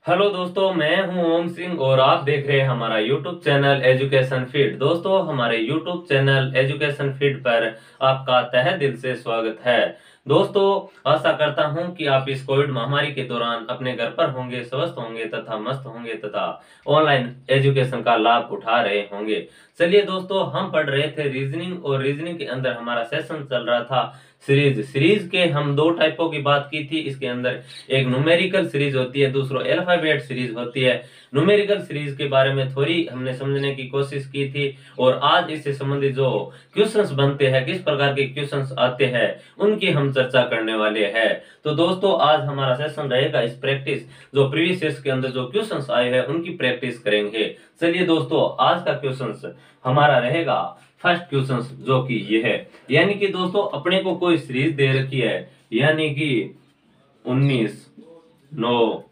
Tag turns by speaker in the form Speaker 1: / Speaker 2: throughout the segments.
Speaker 1: Hello दोस्तों, मैं हूं ओम सिंह और आप देख रहे हैं हमारा यूट्यूब चैनल एजुकेशन फीड। दोस्तों, हमारे यूट्यूब चैनल एजुकेशन फीड पर आपका तहे दिल से स्वागत है। दोस्तों, आशा करता हूं कि आप इस कोविड महामारी के दौरान अपने घर पर होंगे, स्वस्थ होंगे तथा मस्त होंगे तथा ऑनलाइन एजुकेशन का लाभ उठा रहे होंगे। चलिए दोस्तों, हम पढ़ रहे थे रीजनिंग और रीजनिंग के अंदर हमारा सेशन चल रहा था सीरीज के हम दो टाइपों की बात की थी। इसके अंदर एक न्यूमेरिकल सीरीज होती है, दूसरा अल्फाबेट सीरीज होती है। न्यूमेरिकल सीरीज के बारे में थोड़ी हमने समझने की कोशिश की थी और आज इससे संबंधित जो क्वेश्चंस बनते हैं, किस प्रकार के क्वेश्चंस आते हैं, उनकी हम चर्चा करने वाले हैं। तो दोस्तों, आज हमारा सेशन रहेगा इस प्रैक्टिस, जो प्रीवियस ईयर्स के अंदर जो क्वेश्चंस आए हैं उनकी प्रैक्टिस करेंगे। चलिए दोस्तों, आज का क्वेश्चंस हमारा रहेगा फर्स्ट क्वेश्चन, जो कि ये है। यानी कि दोस्तों, अपने को कोई सीरीज दे रखी है, यानी कि 19 9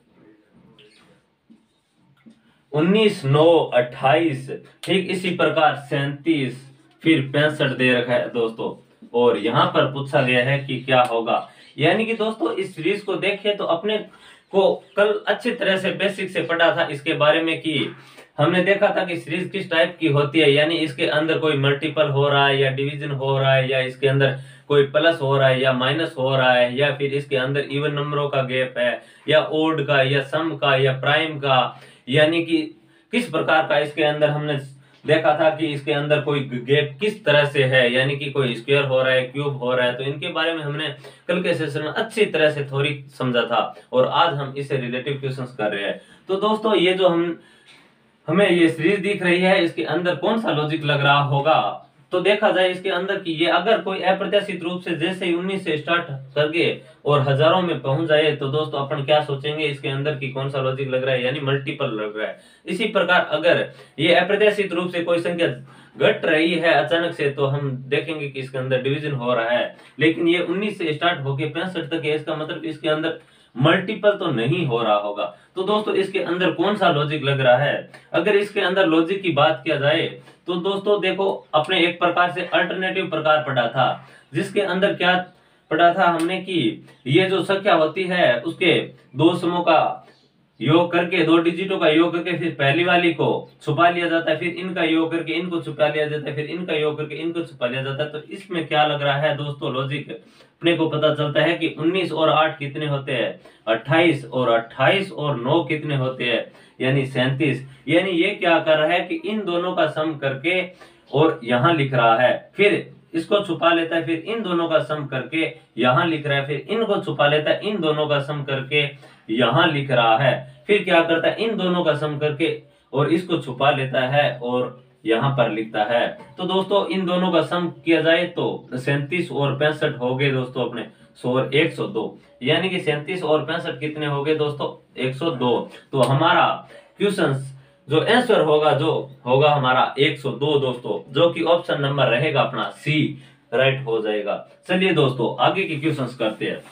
Speaker 1: 28, ठीक इसी प्रकार 37, फिर 65 दे रखा है दोस्तों। और यहाँ पर पूछा गया है कि क्या होगा। यानी कि दोस्तों, इस सीरीज को देखिए तो अपने को कल अच्छी तरह से बेसिक से पढ़ा था इसके बारे में कि हमने देखा था कि सीरीज किस टाइप की होती है। यानी इसके अंदर कोई मल्टीपल हो रहा है या डिवीजन हो रहा है, या इसके अंदर कोई प्लस हो रहा है या माइनस हो रहा है, या फिर इसके अंदर इवन नंबरों का गैप है, या ओड का, या सम का, या प्राइम का। यानी कि किस प्रकार का इसके अंदर हमने देखा था कि इसके अंदर कोई गैप किस तरह से है, यानी कि कोई स्क्वायर हो रहा है, क्यूब हो रहा है। तो इनके बारे में हमने कल के सेशन में अच्छी तरह से थोड़ी समझा था और आज हम इसे रिलेटिव क्वेश्चंस कर रहे हैं। तो दोस्तों, ये जो हमें ये सीरीज दिख रही है, इसके अंदर कौन सा लॉजिक लग रहा होगा। तो देखा जाए इसके अंदर कि ये अगर कोई अप्रत्याशित रूप से जैसे ही 19 से स्टार्ट करके और हजारों में पहुंच जाए, तो दोस्तों अपन क्या सोचेंगे इसके अंदर की कौन सा लॉजिक लग रहा है, यानी मल्टीपल लग रहा है। इसी प्रकार अगर ये अप्रत्याशित रूप से कोई संख्या घट रही है अचानक से, तो हम देखेंगे कि इसके अंदर डिवीजन हो रहा है। लेकिन ये 19 से स्टार्ट होके 65 तक है, इसका मतलब इसके अंदर मल्टीपल तो नहीं हो रहा होगा। तो दोस्तों, इसके अंदर कौन सा लॉजिक लग रहा है। अगर इसके अंदर लॉजिक की बात किया जाए तो दोस्तों देखो, अपने एक प्रकार से अल्टरनेटिव प्रकार पढ़ा था, जिसके अंदर क्या पढ़ा था हमने कि ये जो संख्या होती है उसके दो समूह का योग करके, दो डिजिटों का योग करके फिर पहली वाली को छुपा लिया जाता है, फिर इनका योग करके इनको छुपा लिया जाता है, फिर इनका योग करके इनको छुपा लिया जाता है। तो इसमें क्या लग रहा है दोस्तों लॉजिक, अपने को पता चलता है कि 19 और 8 कितने होते हैं 28, और 28 और 9 कितने होते हैं यानी 37। यानी ये क्या कर रहा है कि इन दोनों का सम करके और यहाँ लिख रहा है, फिर इसको छुपा लेता है, फिर इन दोनों का सम करके यहाँ लिख रहा है, फिर इनको छुपा लेता है, इन दोनों का सम करके यहाँ लिख रहा है, फिर क्या करता है इन दोनों का सम करके और इसको छुपा लेता है और यहाँ पर लिखता है। तो दोस्तों, इन दोनों का सम किया जाए तो 37 और 65 हो गए दोस्तों अपने 100 और 102। यानी कि 37 और 65 कितने हो गए दोस्तों 102। तो हमारा क्वेश्चन जो आंसर होगा, जो होगा हमारा 102 दोस्तों, जो कि ऑप्शन नंबर रहेगा अपना सी राइट हो जाएगा। चलिए दोस्तों, आगे की क्वेश्चंस करते हैं।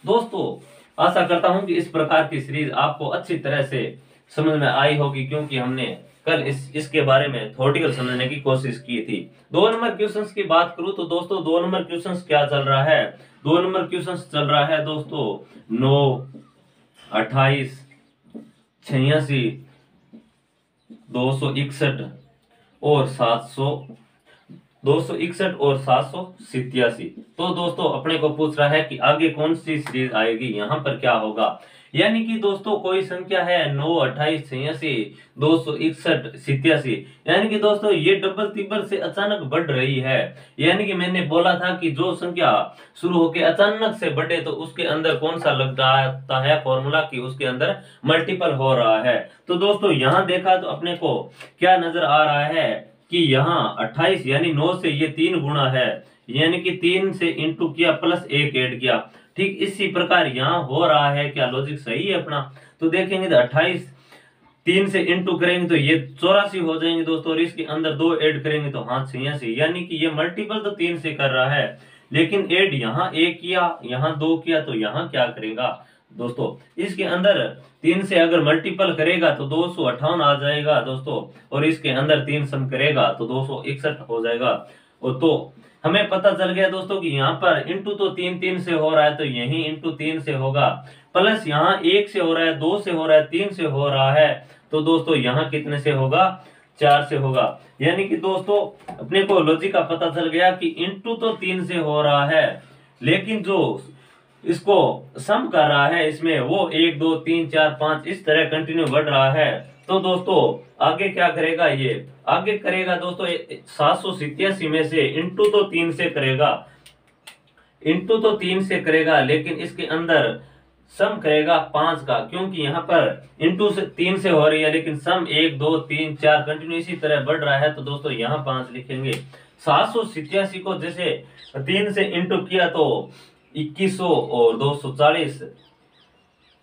Speaker 1: दोस्तों, आशा करता हूं कि इस प्रकार की सीरीज आपको अच्छी तरह से समझ में आई होगी, क्योंकि हमने कल इसके बारे में थ्योरेटिकल समझने की कोशिश की थी। 2 नंबर क्वेश्चंस की बात करूं तो दोस्तों 2 नंबर क्वेश्चंस क्या चल रहा है। 2 नंबर क्वेश्चंस चल रहा है दोस्तों 9, 28, 86, 261 और 787। तो दोस्तों, अपने को पूछ रहा है कि आगे कौन सी सीरीज आएगी, यहाँ पर क्या होगा। यानी कि दोस्तों कोई संख्या है 9, 28, 86, 261, 87। यानी कि दोस्तों ये डबल तिब्बल से अचानक बढ़ रही है। यानी कि मैंने बोला था कि जो संख्या शुरू होके अचानक से बढ़े तो उसके अंदर कौन सा लग जाता है फॉर्मूला की उसके अंदर मल्टीपल हो रहा है। तो दोस्तों यहाँ देखा तो अपने को क्या नजर आ रहा है कि यहाँ 28 यानी 9 से ये 3 गुना है, यानी कि 3 से इंटू किया प्लस 1 ऐड किया। ठीक इसी प्रकार यहाँ हो रहा है। क्या लॉजिक सही है अपना। तो देखेंगे तो 28 3 से इंटू करेंगे तो ये 84 हो जाएंगे दोस्तों, और इसके अंदर 2 ऐड करेंगे तो हाँ 86। यानी कि ये मल्टीपल तो 3 से कर रहा है, लेकिन ऐड यहाँ 1 किया, यहाँ 2 किया, तो यहाँ क्या करेगा दोस्तों इसके अंदर 3 से अगर मल्टीपल करेगा तो 258 आ जाएगा दोस्तों, और इसके अंदर 3 सम करेगा तो 261 हो जाएगा। और तो हमें पता चल गया दोस्तों कि यहाँ पर इंटू तो 3 3 से हो रहा है, तो यही इंटू 3 से होगा। प्लस यहाँ 1 से हो रहा है, 2 से हो रहा है, 3 से हो रहा है, तो दोस्तों यहाँ कितने से होगा, 4 से होगा। यानी कि दोस्तों अपने को लॉजिक का पता चल गया कि इंटू तो 3 से हो रहा है, लेकिन जो इसको सम कर रहा है इसमें वो 1 2 3 4 5 इस तरह कंटिन्यू बढ़ रहा है। तो दोस्तों आगे क्या करेगा, ये आगे करेगा दोस्तों 787 में से इंटू तो 3 से करेगा, इंटू तो 3 से करेगा, लेकिन इसके अंदर सम करेगा 5 का, क्योंकि यहाँ पर इंटू से 3 से हो रही है, लेकिन सम 1 2 3 4 कंटिन्यू इसी तरह बढ़ रहा है। तो दोस्तों यहाँ 5 लिखेंगे। 787 को जैसे 3 से इंटू किया तो 2100 और 240,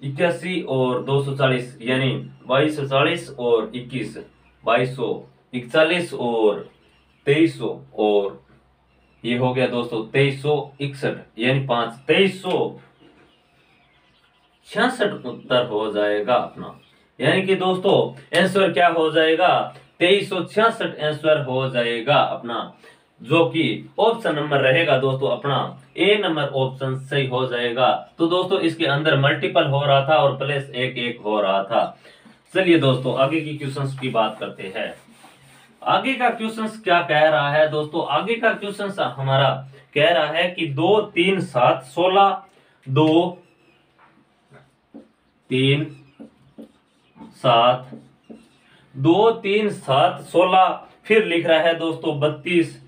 Speaker 1: 81 और 240 यानी 2240 और 21, 2241 और 2300, और ये हो गया दोस्तों 2361 यानी 5, 2366 उत्तर हो जाएगा अपना। यानी कि दोस्तों आंसर क्या हो जाएगा, 2366 आंसर हो जाएगा अपना, जो कि ऑप्शन नंबर रहेगा दोस्तों अपना ए नंबर ऑप्शन सही हो जाएगा। तो दोस्तों इसके अंदर मल्टीपल हो रहा था और प्लस 1 1 हो रहा था। चलिए दोस्तों आगे की क्वेश्चंस की बात करते हैं। आगे का क्वेश्चंस क्या कह रहा है दोस्तों, आगे का क्वेश्चंस हमारा कह रहा है कि 2 3 7 16, 2 3 7, 2 3 7 16, फिर लिख रहा है दोस्तों 32,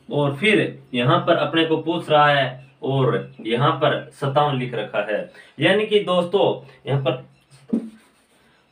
Speaker 1: और फिर यहाँ पर अपने को पूछ रहा है और यहाँ पर 57 लिख रखा है। यानी कि दोस्तों यहाँ पर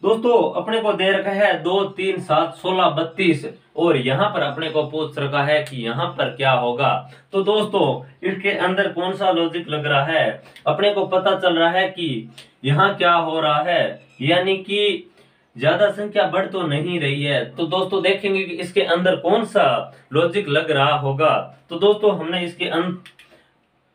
Speaker 1: दोस्तों अपने को दे रखा है 2 3 7 16 32, और यहाँ पर अपने को पूछ रखा है कि यहाँ पर क्या होगा। तो दोस्तों इसके अंदर कौन सा लॉजिक लग रहा है, अपने को पता चल रहा है कि यहाँ क्या हो रहा है, यानी कि ज्यादा संख्या बढ़ तो नहीं रही है। तो दोस्तों देखेंगे कि इसके अंदर कौन सा लॉजिक लग रहा होगा। तो दोस्तों हमने इसके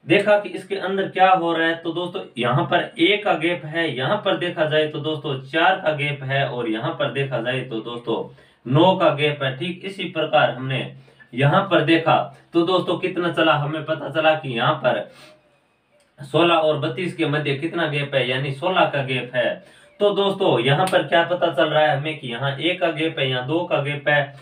Speaker 1: देखा कि इसके अंदर क्या हो रहा है। तो दोस्तों यहाँ पर ए का गैप है, यहाँ पर देखा जाए तो दोस्तों 4 का गैप है, और यहाँ पर देखा जाए तो दोस्तों 9 का गैप है। ठीक इसी प्रकार हमने यहाँ पर देखा तो दोस्तों कितना चला, हमें पता चला कि यहाँ पर 16 और 32 के मध्य कितना गैप है, यानी 16 का गैप है। तो दोस्तों यहाँ पर क्या पता चल रहा है हमें कि यहाँ 1 का गैप है, यहाँ 2 का गैप है,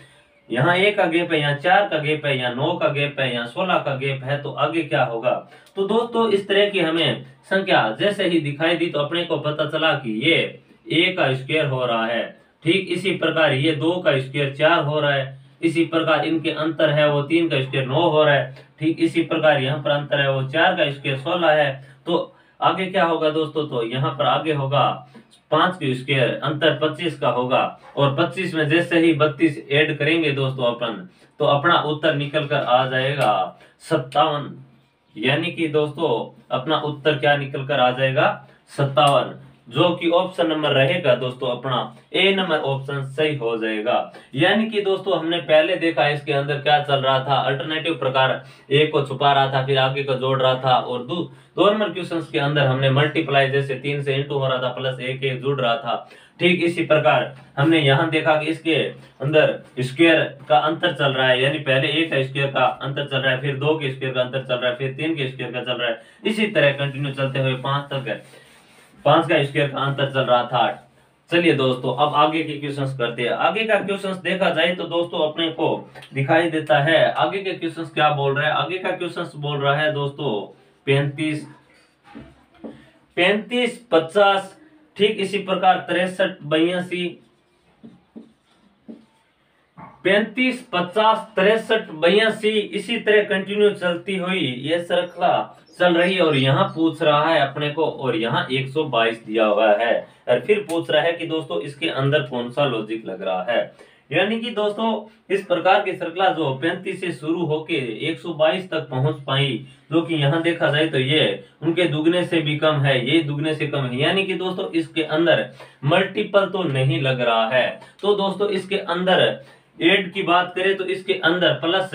Speaker 1: यहाँ 1 का गैप है, यहाँ 4 का गैप है, यहाँ 9 का गैप है, यहाँ 16 का गैप है। तो आगे क्या होगा। तो दोस्तों इस तरह की हमें संख्या जैसे ही दिखाई दी तो अपने को पता चला कि ये a का स्क्वायर हो रहा है। ठीक इसी प्रकार ये 2 का स्क्वायर 4 हो रहा है, इसी प्रकार इनके अंतर है वो 3 का स्क्वायर 9 हो रहा है। ठीक इसी प्रकार यहाँ पर अंतर है वो 4 का स्क्वायर 16 है। तो आगे क्या होगा दोस्तों, तो यहाँ पर आगे होगा 5 के स्क्वायर अंतर 25 का होगा, और 25 में जैसे ही 32 ऐड करेंगे दोस्तों अपन, तो अपना उत्तर निकल कर आ जाएगा 57। यानी कि दोस्तों अपना उत्तर क्या निकल कर आ जाएगा 57, जो कि ऑप्शन नंबर रहेगा दोस्तों अपना ए नंबर ऑप्शन सही हो जाएगा। यानी कि दोस्तों हमने पहले देखा इसके अंदर क्या चल रहा था, अल्टरनेटिव प्रकार ए को छुपा रहा था फिर आगे को जोड़ रहा था, और दो नंबर क्वेश्चंस के अंदर हमने मल्टीप्लाई जैसे 3 से इंटू हो रहा था प्लस 1 1 जुड़ रहा था। ठीक इसी प्रकार हमने यहाँ देखा कि इसके अंदर स्क्वायर का अंतर चल रहा है, यानी पहले 1 का स्क्वायर का अंतर चल रहा है, फिर 2 के स्क्वायर का अंतर चल रहा है, फिर 3 के स्क्वायर का चल रहा है, इसी तरह कंटिन्यू चलते हुए 5 तक है, 5 का स्क्वायर का अंतर चल रहा था। चलिए दोस्तों अब आगे के क्वेश्चंस करते हैं। आगे का क्वेश्चंस देखा जाए तो दोस्तों अपने को दिखाई देता है आगे के क्वेश्चंस क्या बोल रहा है। आगे का क्वेश्चंस बोल रहा है दोस्तों 35 50। ठीक इसी प्रकार 63 82, 35 50 63 82 इसी तरह कंटिन्यू चलती हुई ये श्रृंखला चल रही है, और यहाँ पूछ रहा है अपने को, और यहाँ 122 दिया हुआ है, और फिर पूछ रहा है कि दोस्तों इसके अंदर कौन सा लॉजिक लग रहा है। यानी कि दोस्तों इस प्रकार की श्रृंखला जो 35 से शुरू होके 122 तक पहुंच पाई, जो कि यहाँ देखा जाए तो ये उनके दुगने से भी कम है, ये दुगने से कम है। यानी कि दोस्तों इसके अंदर मल्टीपल तो नहीं लग रहा है। तो दोस्तों इसके अंदर एड की बात करें तो इसके अंदर प्लस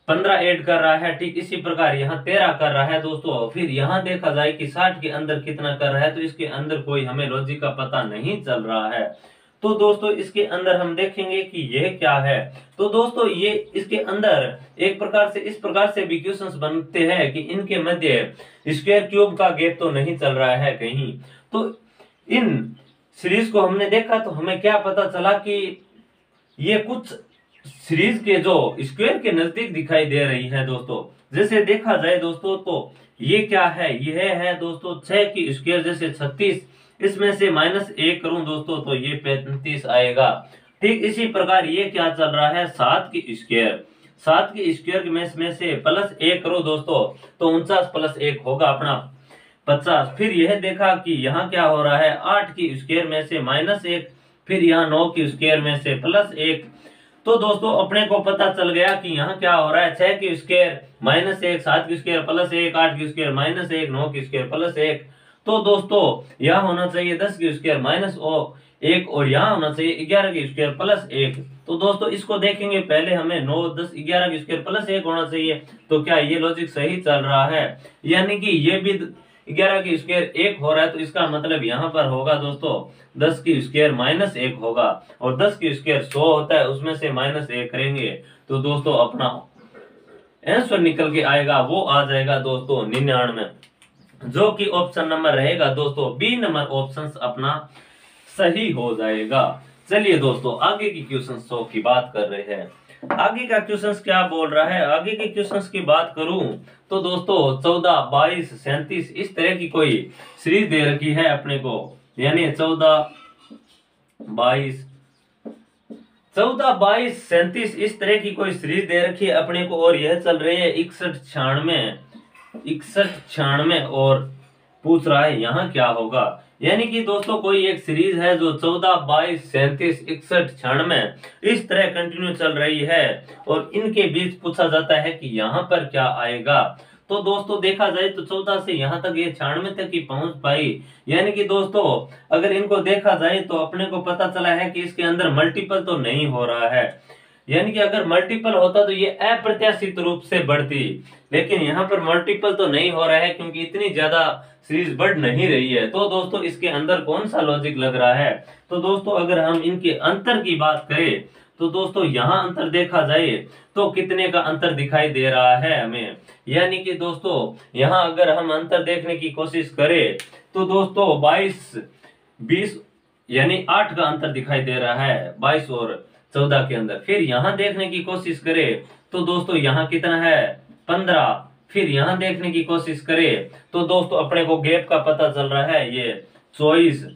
Speaker 1: 15 ऐड कर रहा है। ठीक इसी प्रकार यहाँ 13 कर रहा है दोस्तों। फिर यहाँ देखा जाए कि 60 के अंदर कितना कर रहा है, तो इसके अंदर कोई हमें लॉजिक का पता नहीं चल रहा है। तो दोस्तों इसके अंदर हम देखेंगे कि यह क्या है। तो दोस्तों ये इसके अंदर एक प्रकार से इस प्रकार से भी क्वेश्चंस बनते हैं कि इनके मध्य स्क्वायर क्यूब का गैप तो नहीं चल रहा है कहीं। तो इन सीरीज को हमने देखा तो हमें क्या पता चला कि ये कुछ सीरीज के जो स्क्वायर के नजदीक दिखाई दे रही है दोस्तों। जैसे देखा जाए दोस्तों तो ये क्या है, यह है दोस्तों 6 की स्क्वायर, जैसे 36 इसमें से -1 करूं दोस्तों तो ये 35 आएगा। ठीक इसी प्रकार ये क्या चल रहा है 7 की स्क्वायर, 7 की स्क्वायर में से +1 करो दोस्तों तो 49 + 1 होगा अपना 50। फिर यह देखा कि यहाँ क्या हो रहा है 8 की स्क्वायर में से -1, फिर यहाँ 9 की स्क्वायर में से +1। तो दोस्तों अपने को पता चल गया कि यहाँ क्या हो रहा है 6 की स्क्वायर -1, 7 की स्क्वायर +1, 8 की स्क्वायर -1, 9 की स्क्वायर +1। तो दोस्तों यहाँ होना चाहिए 10 की स्क्वायर -1 और यहाँ होना चाहिए 11 की स्क्वायर +1। तो दोस्तों इसको देखेंगे, पहले हमें 9, 10, 11 की स्क्वायर +1 होना चाहिए। तो क्या ये लॉजिक सही चल रहा है? यानी कि ये भी 11 की स्क्वायर 1 हो रहा है, तो इसका मतलब यहाँ पर होगा दोस्तों 10 की स्क्वायर -1 होगा, और 10 की स्क्वायर 100 होता है, उसमें से -1 करेंगे तो दोस्तों अपना आंसर निकल के आएगा, वो आ जाएगा दोस्तों 99, जो कि ऑप्शन नंबर रहेगा दोस्तों बी नंबर ऑप्शन अपना सही हो जाएगा। चलिए दोस्तों आगे की क्वेश्चन 100 की बात कर रहे हैं। आगे का क्वेश्चन क्या बोल रहा है, आगे के क्वेश्चन की बात करूं तो दोस्तों 14, 22, 37 इस तरह की कोई सीरीज दे रखी है अपने को, यानी 14, 22, 37 इस तरह की कोई सीरीज दे रखी है अपने को, और यह चल रही है 61, 96 और पूछ रहा है यहाँ क्या होगा। यानी कि दोस्तों कोई एक सीरीज है जो 14, 22, 37, 61, 96 इस तरह कंटिन्यू चल रही है, और इनके बीच पूछा जाता है कि यहाँ पर क्या आएगा। तो दोस्तों देखा जाए तो 14 से यहाँ तक ये 96 तक ही पहुंच पाई। यानी कि दोस्तों अगर इनको देखा जाए तो अपने को पता चला है कि इसके अंदर मल्टीपल तो नहीं हो रहा है। यानी कि अगर मल्टीपल होता तो ये अप्रत्याशित रूप से बढ़ती, लेकिन यहाँ पर मल्टीपल तो नहीं हो रहा है क्योंकि इतनी ज्यादा सीरीज बढ़ नहीं रही है। तो दोस्तों इसके अंदर कौन सा लॉजिक लग रहा है? तो दोस्तों अगर हम इनके अंतर की बात करें तो दोस्तों यहाँ अंतर देखा जाए तो कितने का अंतर दिखाई दे रहा है हमें। यानी कि दोस्तों यहाँ अगर हम अंतर देखने की कोशिश करें तो दोस्तों 22, 20 यानी 8 का अंतर दिखाई दे रहा है 22 और 14 के अंदर। फिर यहाँ देखने की कोशिश करें तो दोस्तों यहाँ कितना है 15। फिर यहाँ देखने की कोशिश करें तो दोस्तों अपने को गैप का पता चल रहा है ये 24।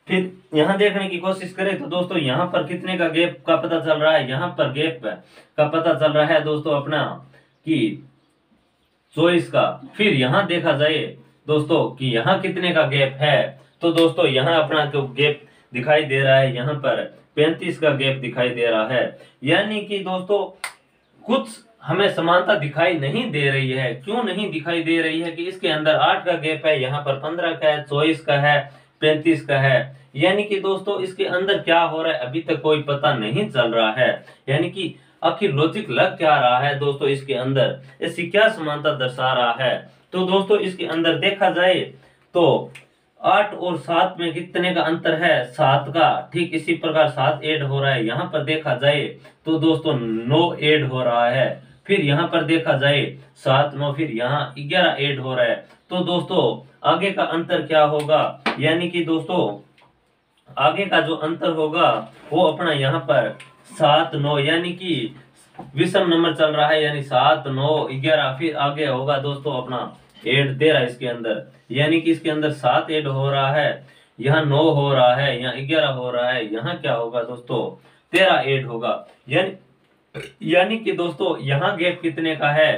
Speaker 1: फिर यहाँ देखने की कोशिश करें तो दोस्तों यहाँ पर कितने का गैप का पता चल रहा है, यहाँ पर गैप का पता चल रहा है दोस्तों अपना कि 24 का। फिर यहाँ देखा जाए दोस्तों कि यहाँ कितने का गैप है, तो दोस्तों यहाँ अपना जो गैप दिखाई दे रहा है यहाँ पर 35 का गैप दिखाई दे रहा है। यानी कि दोस्तों कुछ हमें समानता दिखाई नहीं दे रही है। क्यों नहीं दिखाई दे रही है कि इसके अंदर 8 का गैप है, यहाँ पर 15 का है, 24 का है, 35 का है। यानी कि दोस्तों इसके अंदर क्या हो रहा है अभी तक कोई पता नहीं चल रहा है। यानी कि आखिर लॉजिक लग क्या रहा है दोस्तों इसके अंदर, इसकी क्या समानता दर्शा रहा है। तो दोस्तों इसके अंदर देखा जाए तो 8 और 7 में कितने का अंतर है 7 का। ठीक इसी प्रकार 7 ऐड हो रहा है। यहाँ पर देखा जाए तो दोस्तों 9 ऐड हो रहा है। फिर यहाँ पर देखा जाए 7, 9, फिर यहाँ 11 ऐड हो रहा है। तो दोस्तों आगे का अंतर क्या होगा, यानी कि दोस्तों आगे का जो अंतर होगा वो अपना यहाँ पर 7, 9 यानी कि विषम नंबर चल रहा है, यानी 7, 9, 11। फिर आगे होगा दोस्तों अपना 8 दे रहा है इसके अंदर, यानी कि इसके अंदर 7 ऐड हो रहा है, यहाँ 9 हो रहा है, यहाँ 11 हो रहा है, यहाँ क्या होगा दोस्तों 13 ऐड होगा। यानी कि दोस्तों यहाँ गैप कितने का है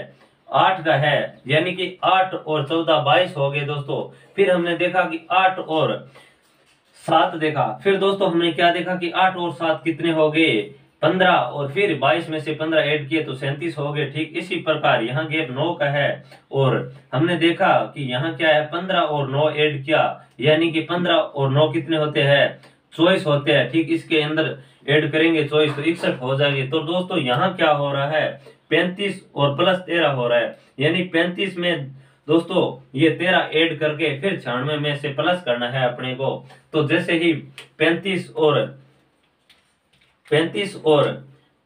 Speaker 1: 8 का है। यानी कि 8 और 14 22 हो गए दोस्तों। फिर हमने देखा कि 8 और 7 देखा। फिर दोस्तों हमने क्या देखा कि 8 और 7 कितने हो गए 15, और फिर 22 में से 15 ऐड किए तो 37 हो गए। ठीक इसी प्रकार यहाँ गैप 9 का है, और हमने देखा कि यहाँ क्या है 15 और 9 ऐड किया, यानी कि 15 और 9 कितने होते हैं 24 होते हैं। ठीक इसके अंदर ऐड करेंगे 24 तो 61 हो जाएंगे। तो दोस्तों यहाँ क्या हो रहा है 35 और +13 हो रहा है, यानी 35 में दोस्तों ये 13 ऐड करके फिर 96 में से प्लस करना है अपने को। तो जैसे ही 35 और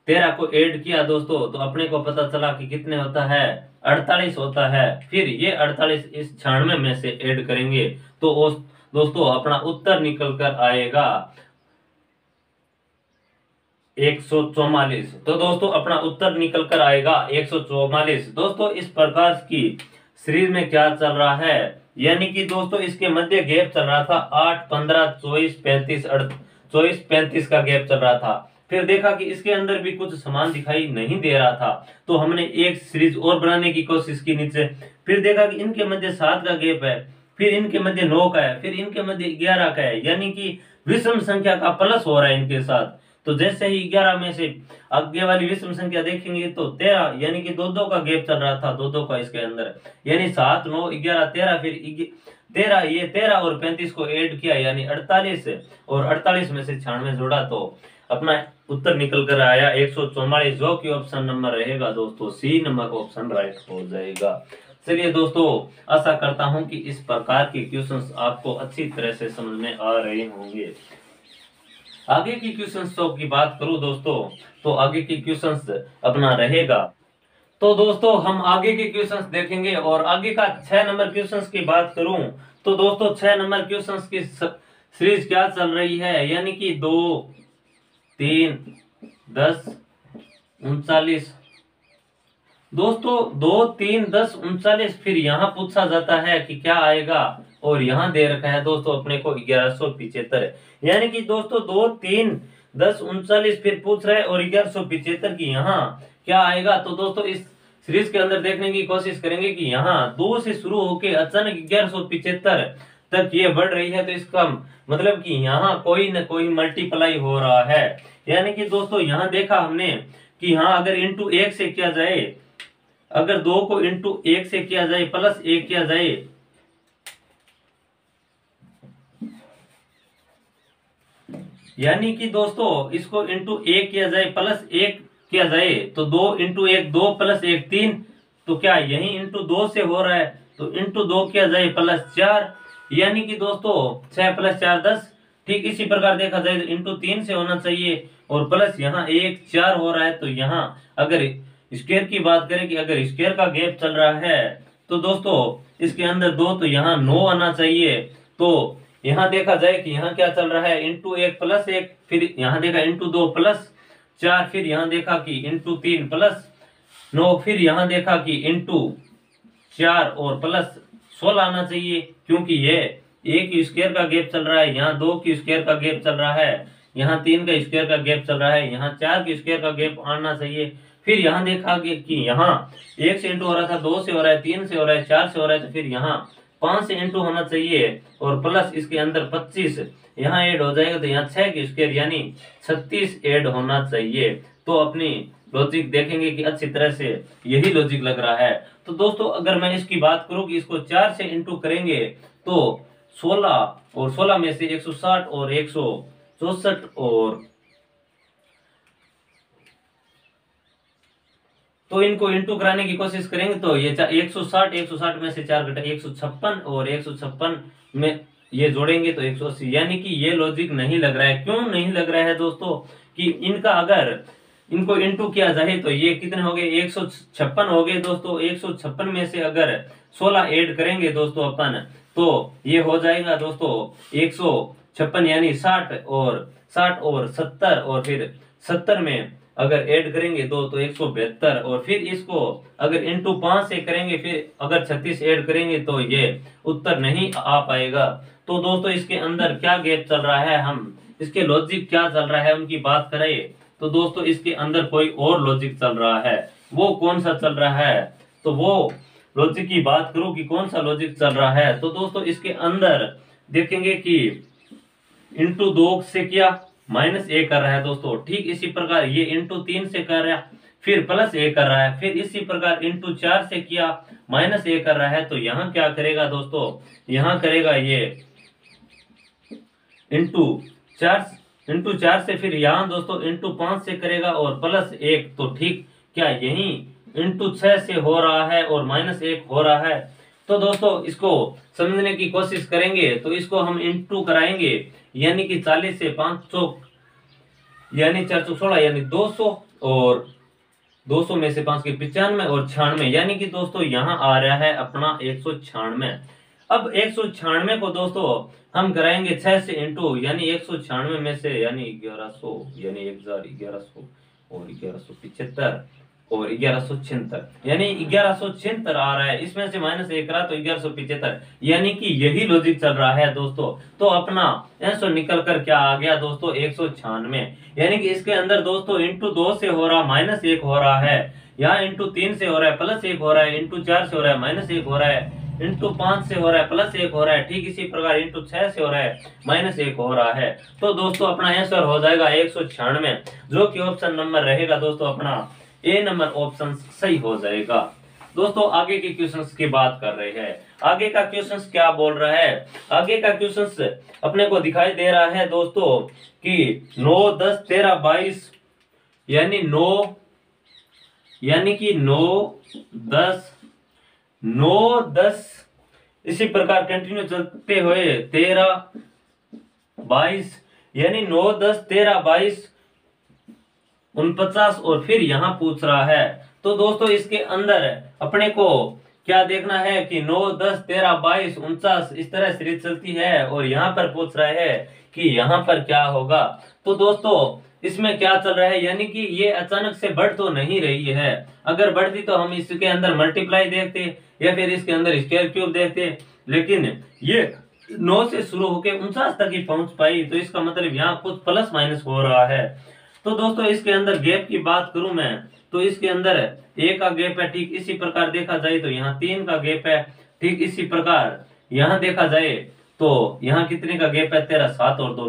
Speaker 1: 13 को ऐड किया दोस्तों, तो अपने को पता चला कि कितने होता है, 48 होता है। फिर ये 48 इस 96 में से ऐड करेंगे तो उस दोस्तों अपना उत्तर निकल कर आएगा 144। तो दोस्तों अपना उत्तर निकल कर आएगा 144। दोस्तों इस प्रकार की सीरीज में क्या चल रहा है, यानी कि दोस्तों इसके मध्य गैप चल रहा था 8, 15, 24, 35, 24, 35 का गैप चल रहा था। फिर देखा कि इसके अंदर भी कुछ समान दिखाई नहीं दे रहा था, तो हमने एक सीरीज और बनाने की कोशिश की नीचे। फिर देखा कि इनके मध्य 7 का गैप है, फिर इनके मध्य 9 का है, फिर इनके मध्य 11 का है, यानी कि विषम संख्या का प्लस हो रहा है इनके साथ। तो जैसे ही 11 में से आगे वाली विषम संख्या देखेंगे तो 13, यानी कि 2-2 का गैप चल रहा था, 2-2 का इसके अंदर, यानी 7, 9, 11, 13, फिर 13, ये 13 और 35 को ऐड किया यानी 48, और 48 में से 96 जोड़ा तो अपना उत्तर निकल कर आया 144, जो कि ऑप्शन नंबर रहेगा दोस्तों सी नंबर ऑप्शन राइट हो जाएगा। चलिए दोस्तों, आशा करता हूं कि इस प्रकार के क्वेश्चंस आपको अच्छी तरह से समझ में आ रहे होंगे। आगे की क्वेश्चंस की बात करूं दोस्तों, तो आगे की क्वेश्चंस अपना रहेगा। तो दोस्तों हम आगे के क्वेश्चंस देखेंगे, और आगे का 6 नंबर क्वेश्चंस की बात करूं तो दोस्तों 6 नंबर क्वेश्चंस की सीरीज क्या चल रही है, यानी कि 2, 3, 10, 39। दोस्तों 2, 3, 10, 39 फिर यहाँ पूछा जाता है कि क्या आएगा, और यहाँ दे रखा है दोस्तों अपने को 1175, यानी कि दोस्तों 2, 3, 10, 39 फिर पूछ रहे हैं, और 1175 की यहाँ क्या आएगा। तो दोस्तों इस सीरीज के अंदर देखने की कोशिश करेंगे कि यहाँ 2 से शुरू होके अचानक 1175 तक ये बढ़ रही है, तो इसका मतलब कि यहाँ कोई न कोई मल्टीप्लाई हो रहा है। यानी कि दोस्तों यहाँ देखा हमने कि यहाँ अगर इंटू 1 से किया जाए, अगर 2 को इंटू 1 से किया जाए प्लस 1 किया जाए, यानी कि दोस्तों इसको इंटू 1 किया जाए प्लस 1 किया जाए, तो 2 इंटू 1 2 प्लस 1 3, तो क्या यही इंटू 2 से हो रहा है, तो इंटू 2 किया जाए प्लस 4, यानी कि दोस्तों 6 + 4 10। ठीक इसी प्रकार देखा जाए तो इंटू 3 से होना चाहिए, और प्लस यहाँ 1 4 हो रहा है। तो यहाँ अगर स्क्वायर की बात करें कि अगर स्क्वायर का गैप चल रहा है, तो दोस्तों इसके अंदर 2, तो यहाँ 9 आना चाहिए। तो यहाँ देखा जाए कि यहाँ क्या चल रहा है, इंटू 1 प्लस 1, फिर यहाँ देखा इंटू 2 प्लस 4, फिर यहाँ देखा कि इंटू 3 प्लस 9, फिर यहाँ देखा कि इंटू 4 और प्लस 16 आना चाहिए, क्योंकि ये 1 की स्क्वायर का गैप चल रहा है, यहाँ 2 की स्क्वायर का गैप चल रहा है, यहाँ 3 का स्क्वायर का गैप चल रहा है, यहाँ 4 की स्क्वायर का गैप आना चाहिए। फिर यहाँ देखा कि यहाँ 1 से इंटू हो रहा था, 2 से हो रहा है, 3 से हो रहा है, 4 से हो रहा है, तो फिर यहाँ 5 से इंटू होना चाहिए, और प्लस इसके अंदर 25 यहाँ ऐड हो जाएगा, तो यहाँ 6 की स्क्वायर यानी 36 ऐड होना चाहिए। तो अपनी लॉजिक देखेंगे कि अच्छी तरह से यही लॉजिक लग रहा है। तो दोस्तों अगर मैं इसकी बात करूं कि इसको 4 से इंटू करेंगे तो 16, और 16 में से 160 और 164, और तो इनको इंटू कराने की कोशिश करेंगे तो ये 160 में से 4 घटा 156, और 156 में ये जोड़ेंगे तो 180, यानी कि ये लॉजिक नहीं लग रहा है। क्यों नहीं लग रहा है दोस्तों, कि इनका अगर इनको इंटू किया जाए तो ये कितने हो गए, 156 हो गए दोस्तों। 156 में से अगर 16 ऐड करेंगे दोस्तों अपन, तो ये हो जाएगा दोस्तों 156 यानी 60 और 70, और फिर 70 में अगर ऐड करेंगे तो 172, और फिर इसको अगर इंटू 5 से करेंगे, फिर अगर 36 ऐड करेंगे तो ये उत्तर नहीं आ पाएगा। तो दोस्तों इसके अंदर क्या गैप चल रहा है, हम इसके लॉजिक क्या चल रहा है उनकी बात करें तो दोस्तों इसके अंदर कोई और लॉजिक चल रहा है। वो कौन सा चल रहा है, तो वो लॉजिक की बात करूं कि कौन सा लॉजिक चल रहा है, तो दोस्तों इसके अंदर देखेंगे कि इंटू 2 से किया -1 कर रहा है दोस्तों। ठीक इसी प्रकार ये इंटू 3 से कर रहा है, फिर +1 कर रहा है, फिर इसी प्रकार इंटू 4 से किया -1 कर रहा है। तो यहाँ क्या करेगा दोस्तों, यहाँ करेगा ये इंटू 4 से, फिर यहाँ दोस्तों इंटू 5 से करेगा और +1। तो ठीक क्या यही इंटू 6 से हो रहा है और -1 हो रहा है। तो दोस्तों इसको समझने की कोशिश करेंगे तो इसको हम इंटू कराएंगे, यानी कि 40 से 500 यानी 416 यानी 200, और 200 में से 5 के 95 और 96, यानी कि दोस्तों यहाँ आ रहा है अपना 196। अब 196 को दोस्तों हम कराएंगे 6 से इंटू, यानी 196 में से यानी 1100 यानी 1100 और 1175 और 1176, यानी 1176 आ रहा है। इसमें से माइनस 1 रहा तो 1175, यानी कि यही लॉजिक चल रहा है दोस्तों। तो अपना आंसर निकल कर क्या आ गया दोस्तों 196, यानी कि इसके अंदर दोस्तों इंटू 2 से हो रहा माइनस 1 हो रहा है, यहाँ इंटू 3 से हो रहा है प्लस 1 हो रहा है, इंटू 4 से हो रहा है माइनस 1 हो रहा है, इंटू 5 से हो रहा है प्लस 1 हो रहा है, ठीक इसी प्रकार इंटू 6 से हो रहा है माइनस 1 हो रहा है। तो दोस्तों अपना आंसर हो जाएगा 196, जो कि ऑप्शन नंबर रहेगा दोस्तों अपना ए नंबर ऑप्शन सही हो जाएगा। दोस्तों आगे के क्वेश्चंस की बात कर रहे हैं। आगे का क्वेश्चंस क्या बोल रहा है, आगे का क्वेश्चंस अपने को दिखाई दे रहा है दोस्तों कि 9 10 13 22 यानी 9 10 इसी प्रकार कंटिन्यू चलते हुए 13 22 यानी 9 10 13 22 49 और फिर यहाँ पूछ रहा है। तो दोस्तों इसके अंदर अपने को क्या देखना है कि 9 10 13 22 49 इस तरह सीरीज चलती है, और यहाँ पर पूछ रहा है कि यहाँ पर क्या होगा। तो दोस्तों इसमें क्या चल रहा है, यानी कि ये अचानक से बढ़ तो नहीं रही है। अगर बढ़ती तो हम इसके अंदर मल्टीप्लाई देखते या फिर इसके अंदर स्क्वायर क्यूब देखते, लेकिन ये 9 से शुरू होकर 49 तक ही पहुंच पाई, तो इसका मतलब यहाँ कुछ प्लस माइनस हो रहा है। तो दोस्तों इसके अंदर गैप की बात करूं मैं तो इसके अंदर ए का गैप है, ठीक इसी प्रकार देखा जाए तो यहाँ 3 का गैप है, ठीक इसी प्रकार यहाँ देखा जाए तो यहाँ कितने का गैप है 13 7 और 2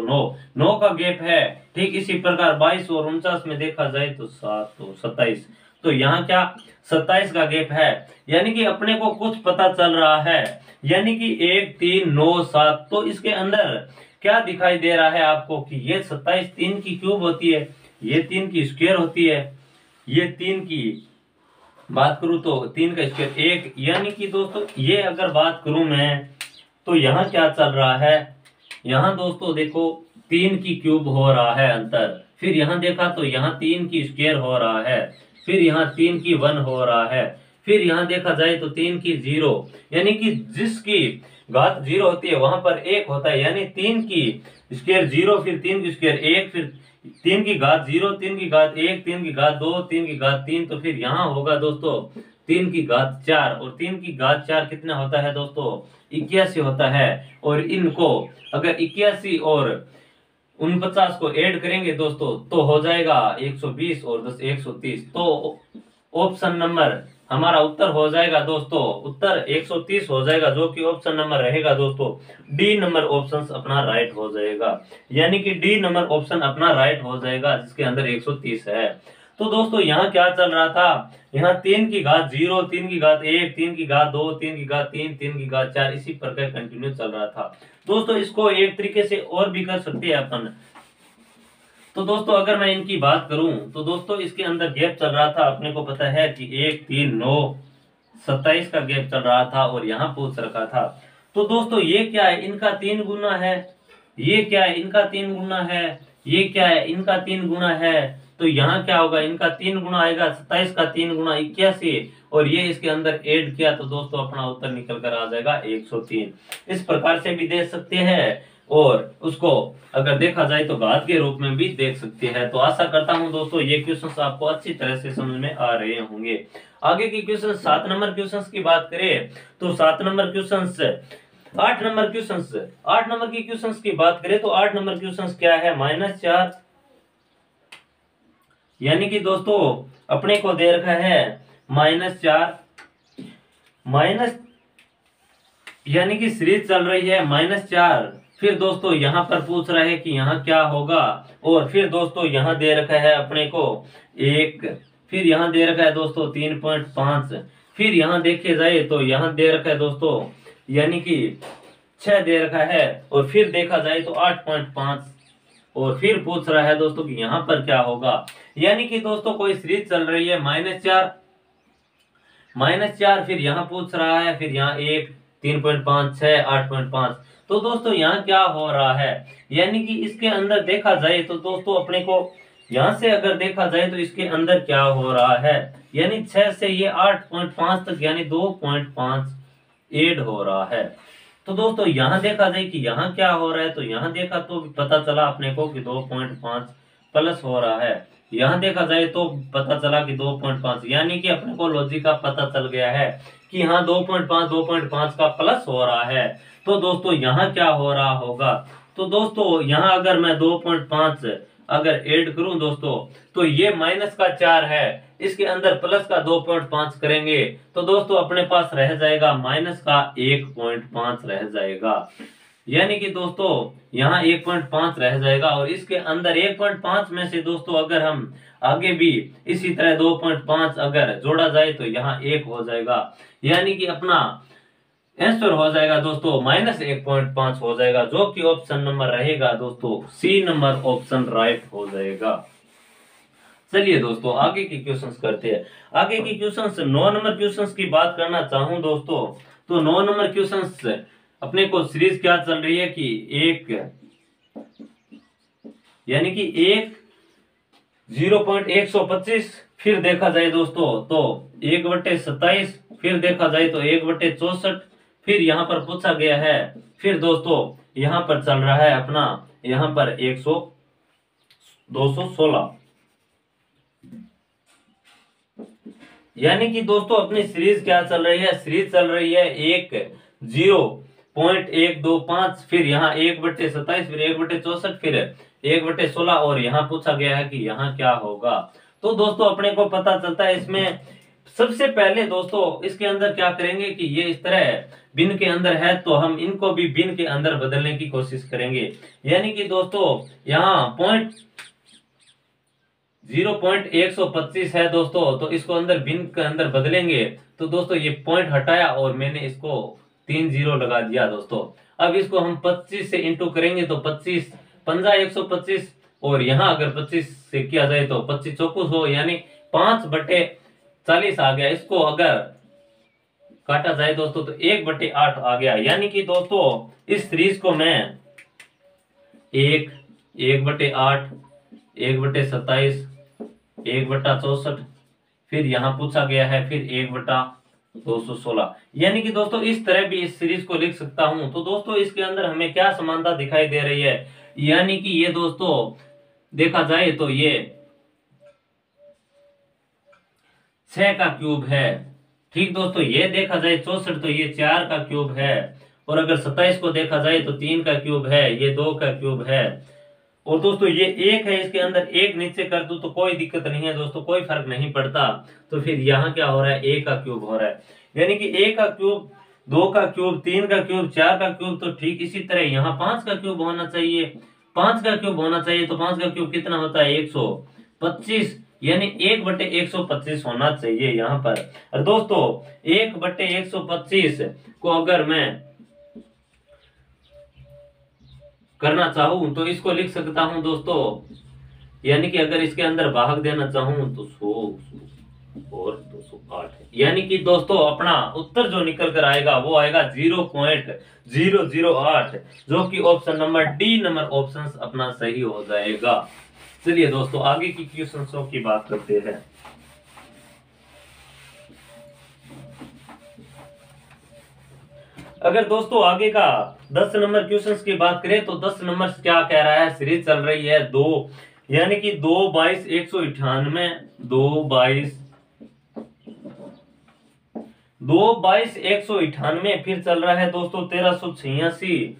Speaker 1: 9 का गैप है, ठीक इसी प्रकार 22 और 49 में देखा जाए तो 7 और 27, तो यहाँ क्या 27 का गैप है, यानी कि अपने को कुछ पता चल रहा है, यानी कि 1 3 9 7। तो इसके अंदर क्या दिखाई दे रहा है आपको कि ये 27 3 की क्यूब होती है, ये 3 की स्क्वायर होती है, ये 3 की बात करूं तो 3 का स्क्वायर 1, यानी कि दोस्तों ये अगर बात करूं मैं तो यहाँ क्या चल रहा है, यहाँ दोस्तों देखो 3 की क्यूब हो रहा है अंतर, फिर यहाँ देखा तो यहाँ 3 की स्क्वायर हो रहा है, फिर यहाँ 3 की 1 हो रहा है, फिर यहाँ देखा जाए तो 3 की 0, यानी कि जिसकी घात 0 होती है वहां पर 1 होता है, यानी 3 की स्क्वायर 0 फिर 3 की स्क्वायर 1 फिर 3 की घात 0 3 की घात 1 3 की घात 2 3 की घात 3, तो फिर यहाँ होगा दोस्तों 3 की घात 4, और 3 की घात 4 कितना होता है दोस्तों 81 होता है। और इनको अगर 81 और 49 को ऐड करेंगे दोस्तों तो हो जाएगा 120 और 10 130, तो ऑप्शन नंबर हमारा उत्तर हो जाएगा दोस्तों, उत्तर 130 हो जाएगा, जो कि ऑप्शन नंबर रहेगा दोस्तों डी नंबर ऑप्शन अपना राइट हो जाएगा, यानी कि डी नंबर ऑप्शन अपना राइट हो जाएगा जिसके अंदर 130 है। तो दोस्तों यहाँ क्या चल रहा था, यहाँ 3 की घात 0 3 की घात 1 3 की घात 2 3 की घात 3 3 की घात 4 इसी प्रकार कंटिन्यू चल रहा था। दोस्तों इसको एक तरीके से और भी कर सकते हैं अपन। तो दोस्तों अगर मैं इनकी बात करूं तो दोस्तों इसके अंदर गैप चल रहा था, अपने को पता है कि 1 3 9 27 का गैप चल रहा था और यहाँ पूछ रखा था। तो दोस्तों ये क्या है, इनका 3 गुना है, ये क्या है इनका 3 गुना है, ये क्या है इनका 3 गुना है, तो यहाँ क्या होगा इनका 3 गुना आएगा 27 का 3 गुना 81, और ये इसके अंदर ऐड किया तो दोस्तों अपना उत्तर निकल कर आ जाएगा 103। इस प्रकार से भी देख सकते हैं और उसको अगर देखा जाए तो घात के रूप में भी देख सकते हैं। तो आशा करता हूं दोस्तों ये क्वेश्चंस आपको अच्छी तरह से समझ में आ रहे होंगे। आगे की क्वेश्चन 7 नंबर क्वेश्चंस की बात करें तो 7 number questions 8 number questions 8 number की क्वेश्चंस की बात करें तो 8 नंबर क्वेश्चंस क्या है -4, यानी कि दोस्तों अपने को दे रखा है -4 माइनस, यानी कि सीरीज चल रही है -4, फिर दोस्तों यहाँ पर पूछ रहा है कि यहाँ क्या होगा, और फिर दोस्तों यहाँ दे रखा है अपने को 1, फिर यहाँ दे रखा है दोस्तों 3.5, फिर यहाँ देखे जाए तो यहाँ दे रखा है दोस्तों यानी कि 6 दे रखा है, और फिर देखा जाए तो 8.5, और फिर पूछ रहा है दोस्तों कि यहाँ पर क्या होगा, यानी कि दोस्तों कोई सीरीज चल रही है -4 -4, फिर यहाँ पूछ रहा है, फिर यहाँ 1, 3.5, 6, 8.5। तो दोस्तों यहाँ क्या हो रहा है, यानी कि इसके अंदर देखा जाए तो दोस्तों अपने को यहाँ से अगर देखा जाए तो इसके अंदर क्या हो रहा है, यानी 6 से ये 8.5 तक यानी 2.5 ऐड हो रहा है। तो दोस्तों यहाँ देखा जाए कि यहाँ क्या हो रहा है, तो यहाँ देखा तो पता चला अपने को कि 2.5 प्लस हो रहा है। यहाँ देखा जाए तो पता चला कि 2.5, यानी कि अपने को लॉजिक का पता चल गया है कि हाँ 2.5 का प्लस हो रहा है। तो दोस्तों यहाँ क्या हो रहा होगा, तो दोस्तों यहाँ अगर मैं 2.5 अगर ऐड करूं दोस्तों, तो ये -4 है, इसके अंदर प्लस का 2.5 करेंगे तो दोस्तों अपने पास रह जाएगा -1.5 रह जाएगा। यानी कि दोस्तों यहाँ 1.5 रह जाएगा और इसके अंदर 1.5 में से दोस्तों अगर हम आगे भी इसी तरह 2.5 अगर जोड़ा जाए तो यहाँ 1 हो जाएगा, यानी कि अपना आंसर हो जाएगा दोस्तों -1.5 हो जाएगा, जो कि ऑप्शन नंबर रहेगा दोस्तों सी नंबर ऑप्शन राइट हो जाएगा। चलिए दोस्तों आगे की क्वेश्चंस करते हैं। आगे की क्वेश्चंस 9 नंबर क्वेश्चंस की बात करना चाहूं दोस्तों, तो 9 नंबर क्वेश्चंस अपने को सीरीज क्या चल रही है कि एक यानी कि 0.125, फिर देखा जाए दोस्तों तो 1/27, फिर देखा जाए तो 1/64, फिर यहाँ पर पूछा गया है, फिर दोस्तों यहाँ पर चल रहा है अपना यहाँ पर 216। यानी कि दोस्तों अपनी सीरीज क्या चल रही है, सीरीज चल रही है 0.125, फिर यहाँ 1/27, फिर 1/64, फिर 1/16 और यहाँ पूछा गया है कि यहाँ क्या होगा। तो दोस्तों अपने को पता चलता है इसमें सबसे पहले दोस्तों इसके अंदर क्या करेंगे कि ये इस तरह बिन के अंदर है तो हम इनको भी बिन के अंदर बदलने की कोशिश करेंगे। यानी कि दोस्तों यहाँ 0.125 है दोस्तों, तो इसको अंदर बिन के अंदर बदलेंगे तो दोस्तों ये पॉइंट हटाया और मैंने इसको 3 0 लगा दिया दोस्तों। अब इसको हम 25 से इंटू करेंगे तो 25 पंजा 125 और यहाँ अगर 25 से किया जाए तो 25 चौकुस हो, यानी 5/40 आ गया। इसको अगर काटा जाए दोस्तों तो 1/8 आ गया। यानी कि दोस्तों इस सीरीज को मैं 1/8, 1/27, 1/64, फिर यहाँ पूछा गया है फिर 1/216, यानी कि दोस्तों इस तरह भी इस सीरीज को लिख सकता हूं। तो दोस्तों इसके अंदर हमें क्या समानता दिखाई दे रही है, यानी कि ये दोस्तों देखा जाए तो ये 6 का क्यूब है। ठीक दोस्तों, ये देखा जाए 64 तो ये 4 का क्यूब है, और अगर 27 को देखा जाए तो 3 का क्यूब है, ये 2 का क्यूब है, और दोस्तों ये 1 है, इसके अंदर 1 नीचे कर दूं तो कोई दिक्कत नहीं है दोस्तों, कोई फर्क नहीं पड़ता। तो फिर यहाँ क्या हो रहा है, 1 का क्यूब हो रहा है, यानी कि 1 का क्यूब, 2 का क्यूब, 3 का क्यूब, 4 का क्यूब। तो ठीक इसी तरह यहाँ 5 का क्यूब होना चाहिए, 5 का क्यूब होना चाहिए। तो 5 का क्यूब कितना होता है 125, यानी 1/125 होना चाहिए यहाँ पर। और दोस्तों 1/125 को अगर मैं करना चाहूं तो इसको लिख सकता हूं दोस्तों, यानी कि अगर इसके अंदर भाग देना चाहूं तो 100 और 208, यानी कि दोस्तों अपना उत्तर जो निकल कर आएगा वो आएगा 0.008, जो कि option number D number option अपना सही हो जाएगा। चलिए दोस्तों आगे की क्वेश्चंसों की बात करते हैं। अगर दोस्तों आगे का 10 नंबर क्वेश्चंस की बात करें तो 10 नंबर क्या कह रहा है, सीरीज चल रही है 2, यानी कि 2/22 198, फिर चल रहा है दोस्तों 1386,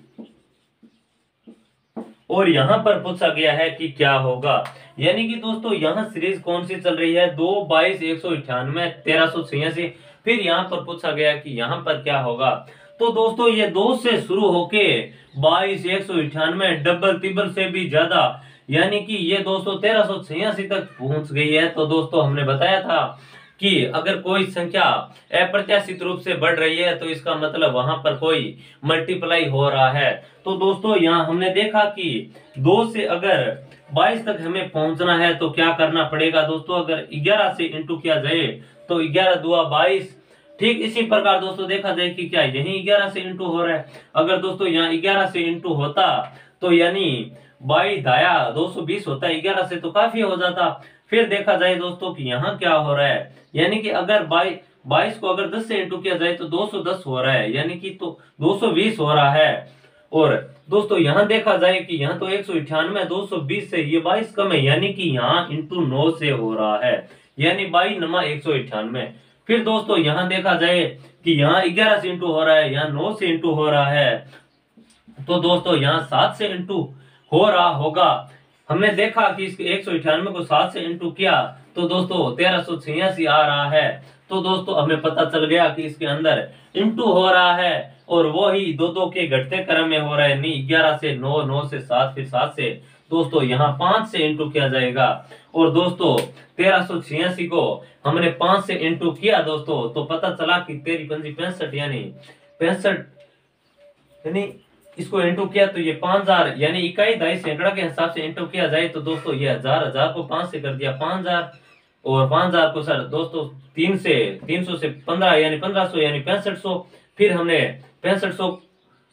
Speaker 1: और यहां पर पूछा गया है कि क्या होगा। यानी कि दोस्तों यहां सीरीज कौन सी चल रही है, 2/22 198 1386, फिर यहां पर पूछा गया कि यहां पर क्या होगा। तो दोस्तों ये 2 से शुरू होके 22 198 डबल तिबल से भी ज्यादा, यानी कि ये दोस्तों 1386 तक पहुंच गई है। तो दोस्तों हमने बताया था कि अगर कोई संख्या अप्रत्याशित रूप से बढ़ रही है तो इसका मतलब वहां पर कोई मल्टीप्लाई हो रहा है। तो दोस्तों यहाँ हमने देखा कि 2 से अगर 22 तक हमें पहुंचना है तो क्या करना पड़ेगा दोस्तों, अगर 11 से इंटू किया जाए तो 11 दूआ 22, ठीक इसी प्रकार दोस्तों देखा जाए कि क्या यही 11 से इंटू हो रहा है। अगर दोस्तों यहाँ 11 से इंटू होता तो यानी 22 दाया 220 होता है, 11 से तो काफी हो जाता। फिर देखा जाए दोस्तों कि यहाँ क्या हो रहा है, यानी कि अगर 22 को अगर 10 से इंटू किया जाए तो 210 हो रहा है, यानी कि तो 220 हो रहा है। और दोस्तों यहाँ देखा जाए कि यहाँ तो 198 220 से ये 22 कम है, यानी कि यहाँ इंटू 9 से हो रहा है, यानी 22 नमा 198। फिर दोस्तों यहाँ देखा जाए कि यहाँ 11 से इंटू हो रहा है, यहाँ 9 से इंटू हो रहा है, तो दोस्तों यहाँ 7 से इंटू हो रहा होगा। हमने देखा कि इसके 198 को 7 से इंटू किया तो दोस्तों 1386 आ रहा है। तो दोस्तों हमें पता चल गया कि इसके अंदर इंटू हो रहा है और वो ही दो दो के घटते क्रम में हो रहा है, नहीं 11 से 9, 9 से 7, फिर 7 से दोस्तों यहाँ 5 से इंटू किया जाएगा। और दोस्तों 1386 को हमने 5 से इंटू किया दोस्तों, तो पता चला कि 13 पंजी 65 यानी 65, यानी इसको इंटू किया तो ये 5000, यानी इकाई दाई सैकड़ा के हिसाब से इंटू किया जाए तो दोस्तों ये 1000 को 5 से कर दिया 5000, और 5000 को सर दोस्तों 300 से 15 यानी 1500 यानी 6500। फिर हमने 6500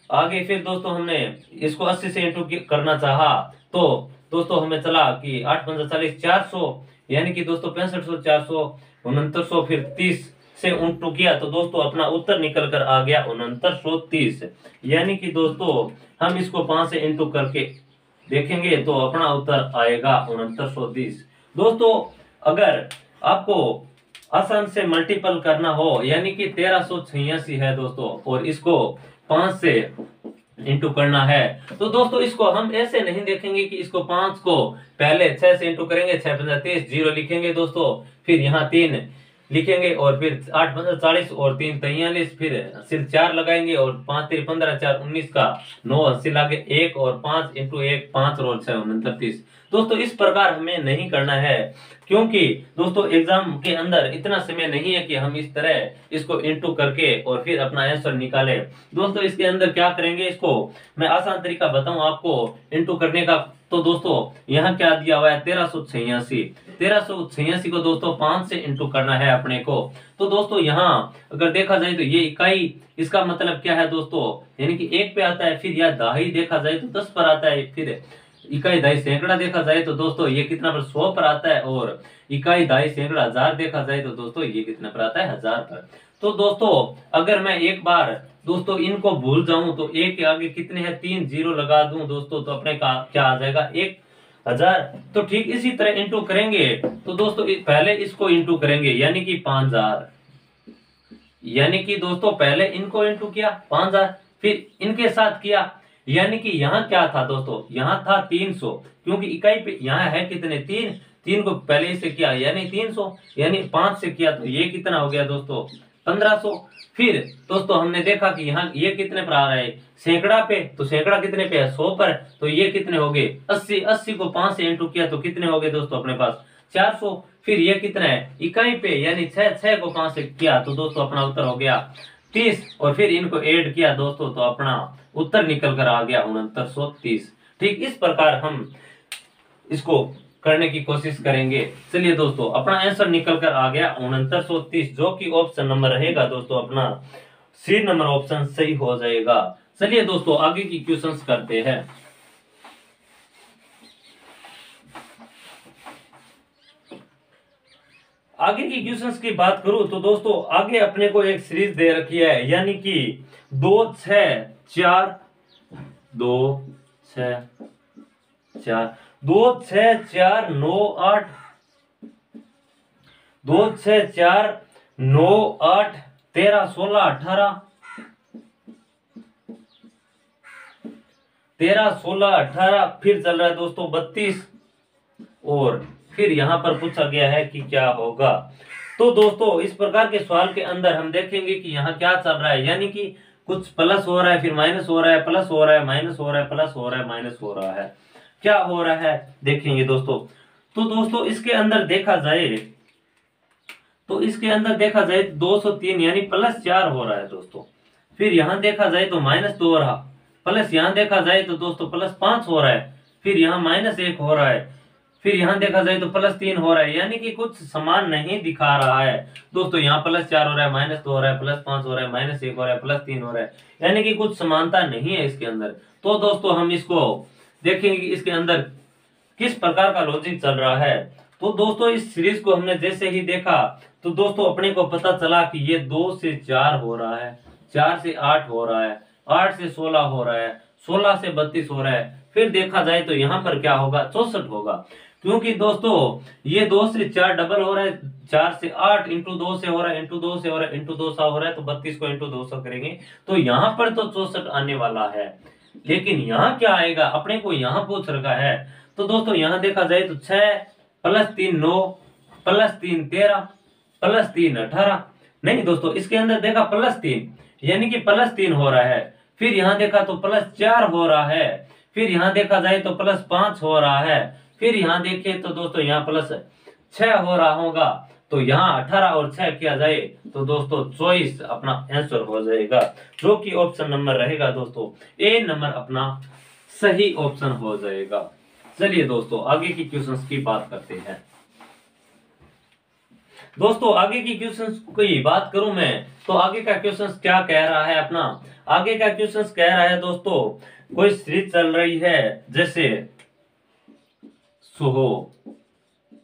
Speaker 1: आगे, फिर दोस्तों हमने इसको 80 से इंटू करना चाहा तो दोस्तों हमें चला कि 8 पंजा 40 400, यानी कि दोस्तों 6500 400 6900, फिर 30 से इंटू किया तो दोस्तों अपना उत्तर निकल कर आ गया 6930। यानी कि दोस्तों हम इसको 5 से इंटू करके देखेंगे तो अपना उत्तर आएगा 6930। दोस्तों अगर आपको आसान से मल्टीपल करना हो, यानी कि 1386 है दोस्तों, और इसको 5 से इंटू करना है, तो दोस्तों इसको हम ऐसे नहीं देखेंगे कि इसको 5 को पहले 6 से इंटू करेंगे, 6 पंजा 30 जीरो लिखेंगे दोस्तों, फिर यहाँ 3 लिखेंगे और फिर 8 पंजा 40 और 3 43, फिर सिर्फ 4 लगाएंगे और 5 3 15 4 19 का 9 हासिल आगे 1 और 5 इंटू 1 5 और 6 29। दोस्तों इस प्रकार हमें नहीं करना है, क्योंकि दोस्तों एग्जाम के अंदर इतना समय नहीं है कि हम इस तरह इसको इंटू करके और फिर अपना आंसर निकालें। दोस्तों इसके अंदर क्या करेंगे, इसको मैं आसान तरीका बताऊं आपको इंटू करने का। तो दोस्तों यहाँ क्या दिया हुआ है 1386 को दोस्तों 5 से इंटू करना है अपने को। तो दोस्तों यहाँ अगर देखा जाए तो ये इकाई, इसका मतलब क्या है दोस्तों, यानी कि 1 पे आता है, फिर यह दाही देखा जाए तो 10 पर आता है, फिर इकाई दाई सैकड़ा देखा जाए तो दोस्तों ये कितना पर 100 पर आता है, और इकाई दाई सैकड़ा 1000 देखा जाए तो दोस्तों ये कितना पर आता है 1000 पर। तो दोस्तों अगर मैं एक बार दोस्तों इनको भूल जाऊं तो 1 के आगे कितने हैं 3 जीरो लगा दूं दोस्तों, तो अपने का क्या आ जाएगा 1000। तो ठीक इसी तरह इंटू करेंगे तो दोस्तों पहले इसको इंटू करेंगे यानी कि 5000, यानी कि दोस्तों पहले इनको इंटू किया 5000, फिर इनके साथ किया, यानी कि यहाँ क्या था दोस्तों, यहाँ था 300, क्योंकि इकाई पे यहाँ है कितने 3 को पहले से किया यानी 300, यानी 5 से किया तो ये कितना हो गया दोस्तों 1500। फिर दोस्तों हमने देखा कि यहाँ ये कितने पर आ रहा है सैकड़ा पे, तो सैकड़ा कितने पे है 100 पर, तो ये कितने हो गए 80 को 5 से इंटू किया तो कितने हो गए दोस्तों अपने पास 400। फिर ये कितना है इकाई पे, यानी 6 को 5 से किया तो दोस्तों अपना उत्तर हो गया 30, और फिर इनको ऐड किया दोस्तों तो अपना उत्तर निकल कर आ गया 6930। ठीक इस प्रकार हम इसको करने की कोशिश करेंगे। चलिए दोस्तों अपना आंसर निकल कर आ गया 6930, जो कि ऑप्शन नंबर रहेगा दोस्तों अपना सी नंबर ऑप्शन सही हो जाएगा। चलिए दोस्तों आगे की क्वेश्चंस करते हैं। आगे की क्वेश्चंस की बात करूं तो दोस्तों आगे अपने को एक सीरीज दे रखी है, यानी कि 2 6 4 2 6 4 2 6 4 9 8 2 6 4 9 8 13 16 18 13 16 18, फिर चल रहा है दोस्तों 32, और फिर यहाँ पर पूछा गया है कि क्या होगा। तो दोस्तों इस प्रकार के सवाल के अंदर हम देखेंगे कि यहाँ क्या चल रहा है, यानी कि कुछ प्लस हो रहा है, फिर माइनस हो रहा है, प्लस हो रहा है, माइनस हो रहा है, प्लस हो रहा है, माइनस हो रहा है, क्या हो रहा है देखेंगे दोस्तों। तो दोस्तों इसके अंदर देखा जाए तो 203 यानी +4 हो रहा है दोस्तों। फिर यहाँ देखा जाए तो -2 रहा, प्लस यहाँ देखा जाए तो दोस्तों +5 हो रहा है, फिर यहाँ -1 हो रहा है, फिर यहाँ देखा जाए तो +3 हो रहा है, यानी कि कुछ समान नहीं दिखा रहा है दोस्तों। यहाँ +4 हो रहा है, -2 हो रहा है, +5 हो रहा है, -1 हो रहा है, +3 हो रहा है, यानी कि कुछ समानता नहीं है इसके अंदर। तो दोस्तों हम इसको देखेंगे कि इसके अंदर किस प्रकार का लॉजिक चल रहा है। तो दोस्तों इस सीरीज को हमने जैसे ही देखा तो दोस्तों अपने को पता चला कि ये 2 से 4 हो रहा है, 4 से 8 हो रहा है, 8 से 16 हो रहा है, 16 से 32 हो रहा है। फिर देखा जाए तो यहाँ पर क्या होगा, 64 होगा, क्योंकि दोस्तों ये 2 से 4 डबल हो रहा है, 4 से 8 इंटू 2 से हो रहा है, इंटू 2 से हो रहा है, इंटू 2 से हो रहा है, तो 32 को इंटू 200 करेंगे तो यहाँ पर तो 64 आने वाला है। लेकिन यहाँ क्या आएगा, अपने को यहाँ पूछ रखा है। तो दोस्तों यहाँ देखा जाए तो 6 +3 9 +3 13 +3 18, नहीं दोस्तों इसके अंदर देखा +3 यानी कि +3 हो रहा है। फिर यहाँ देखा तो +4 हो रहा है, फिर यहाँ देखा जाए तो +5 हो रहा है, फिर यहाँ देखिए तो दोस्तों यहाँ +6 हो रहा होगा। तो यहाँ 18 और 6 किया जाए तो दोस्तों 24 अपना आंसर हो जाएगा, जो कि ऑप्शन नंबर रहेगा दोस्तों ए नंबर अपना सही ऑप्शन हो जाएगा। चलिए दोस्तों आगे की क्वेश्चंस की बात करते हैं। दोस्तों आगे की क्वेश्चंस की बात करूं मैं तो आगे का क्वेश्चंस क्या कह रहा है अपना, आगे का क्वेश्चंस कह रहा है दोस्तों कोई सीरीज चल रही है जैसे 100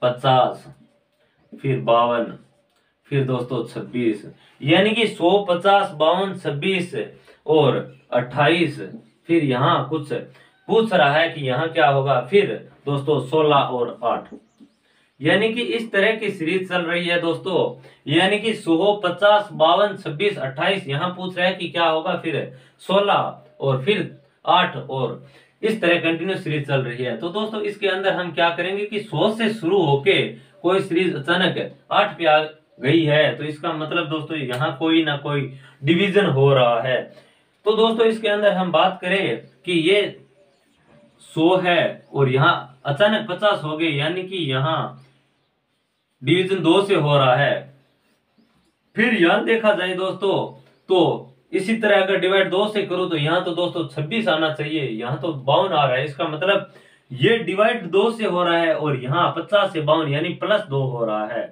Speaker 1: 50 फिर 52 फिर दोस्तों 26, यानी कि 100 50 52 26 और 28। फिर यहाँ कुछ पूछ रहा है कि यहाँ क्या होगा, फिर दोस्तों 16 और 8, यानी कि इस तरह की सीरीज चल रही है दोस्तों। यानी कि 100 50 52 26 28 यहाँ पूछ रहा है कि क्या होगा, फिर 16 और फिर 8 और इस तरह कंटिन्यू सीरीज चल रही है। तो दोस्तों इसके अंदर हम क्या करेंगे कि 100 से शुरू होके कोई सीरीज अचानक 8 पे आ गई है, तो इसका मतलब दोस्तों यहाँ कोई ना कोई डिवीजन हो रहा है। तो दोस्तों इसके अंदर हम बात करें कि ये 100 है और यहाँ अचानक 50 हो गए, यानी कि यहाँ डिवीजन 2 से हो रहा है। फिर यहाँ देखा जाए दोस्तों तो इसी तरह अगर डिवाइड 2 से करो तो यहाँ तो दोस्तों 26 आना चाहिए, यहाँ तो 52 आ रहा है। इसका मतलब ये डिवाइड 2 से हो रहा है और यहाँ 50 से 52 यानी +2 हो रहा है।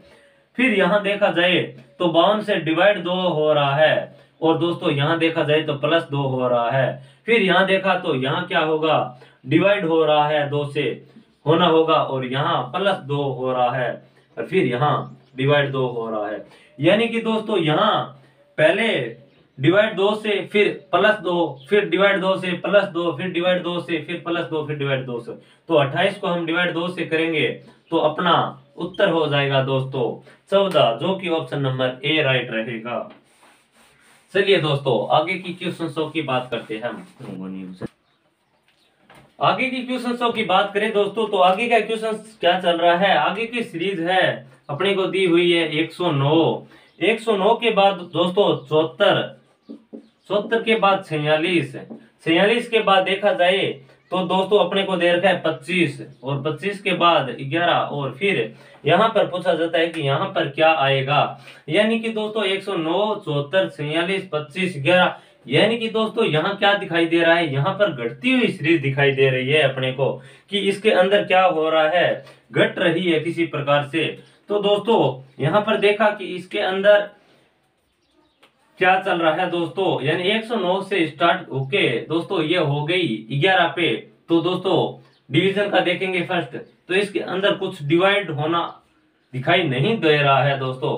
Speaker 1: फिर यहाँ देखा जाए तो 52 से डिवाइड 2 हो रहा है और दोस्तों यहाँ देखा जाए तो +2 हो रहा है। फिर यहाँ देखा तो यहाँ क्या होगा, डिवाइड हो रहा है 2 से होना होगा और यहाँ +2 हो रहा है और फिर यहाँ डिवाइड 2 हो रहा है। यानी कि दोस्तों यहाँ पहले डिवाइड 2 से फिर +2 फिर डिवाइड 2 से +2 फिर डिवाइड 2 से फिर +2 फिर डिवाइड 2 से, तो 28 को हम डिवाइड 2 से करेंगे तो अपना उत्तर हो जाएगा दोस्तों 14, जो कि ऑप्शन नंबर ए राइट रहेगा। चलिए दोस्तों आगे की क्वेश्चंस की बात करते हैं हम। आगे की क्वेश्चंस की बात करें दोस्तों तो आगे का क्वेश्चन क्या चल रहा है, आगे की सीरीज है अपने को दी हुई है 109 के बाद दोस्तों 74 के बाद 46 के बाद देखा जाए तो दोस्तों अपने को दे रखा है 25 और 25 के बाद 11 और फिर यहाँ पर पूछा जाता है कि यहाँ पर क्या आएगा। यानी कि दोस्तों 109 74 46 25 11, यानी कि दोस्तों यहाँ क्या दिखाई दे रहा है, यहाँ पर घटती हुई सीरीज दिखाई दे रही है अपने को कि इसके अंदर क्या हो रहा है, घट रही है किसी प्रकार से। तो दोस्तों यहाँ पर देखा कि इसके अंदर क्या चल रहा है दोस्तों, यानी 109 से स्टार्ट होके दोस्तों ये हो गई 11 पे। तो दोस्तों डिवीजन का देखेंगे फर्स्ट, तो इसके अंदर कुछ डिवाइड होना दिखाई नहीं दे रहा है दोस्तों।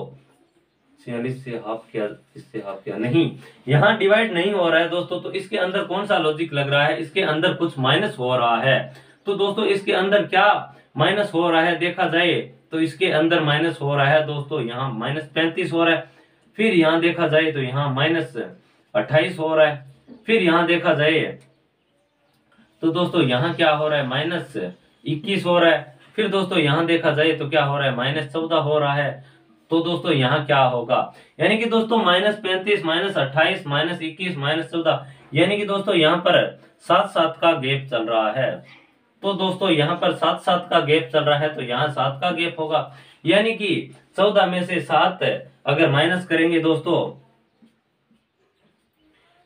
Speaker 1: 46 से हाफ किया, इससे हाफ किया, नहीं यहाँ डिवाइड नहीं हो रहा है दोस्तों। तो इसके अंदर कौन सा लॉजिक लग रहा है, इसके अंदर कुछ माइनस हो रहा है। तो दोस्तों इसके अंदर क्या माइनस हो रहा है देखा जाए तो इसके अंदर माइनस हो रहा है दोस्तों, यहाँ -35 हो रहा है। फिर यहाँ देखा जाए तो यहाँ -28 हो रहा है। फिर यहाँ देखा जाए तो दोस्तों यहाँ क्या हो रहा है, -21 हो रहा है। फिर दोस्तों यहाँ देखा जाए तो क्या हो रहा है, -14 हो रहा है। तो दोस्तों यहाँ क्या होगा, यानी कि दोस्तों -35 -28 -21 -14, यानी कि दोस्तों यहाँ पर 7-7 का गैप चल रहा है। तो दोस्तों यहाँ पर 7-7 का गैप चल रहा है तो यहाँ 7 का गैप होगा, यानी कि 14 में से 7 अगर माइनस करेंगे दोस्तों,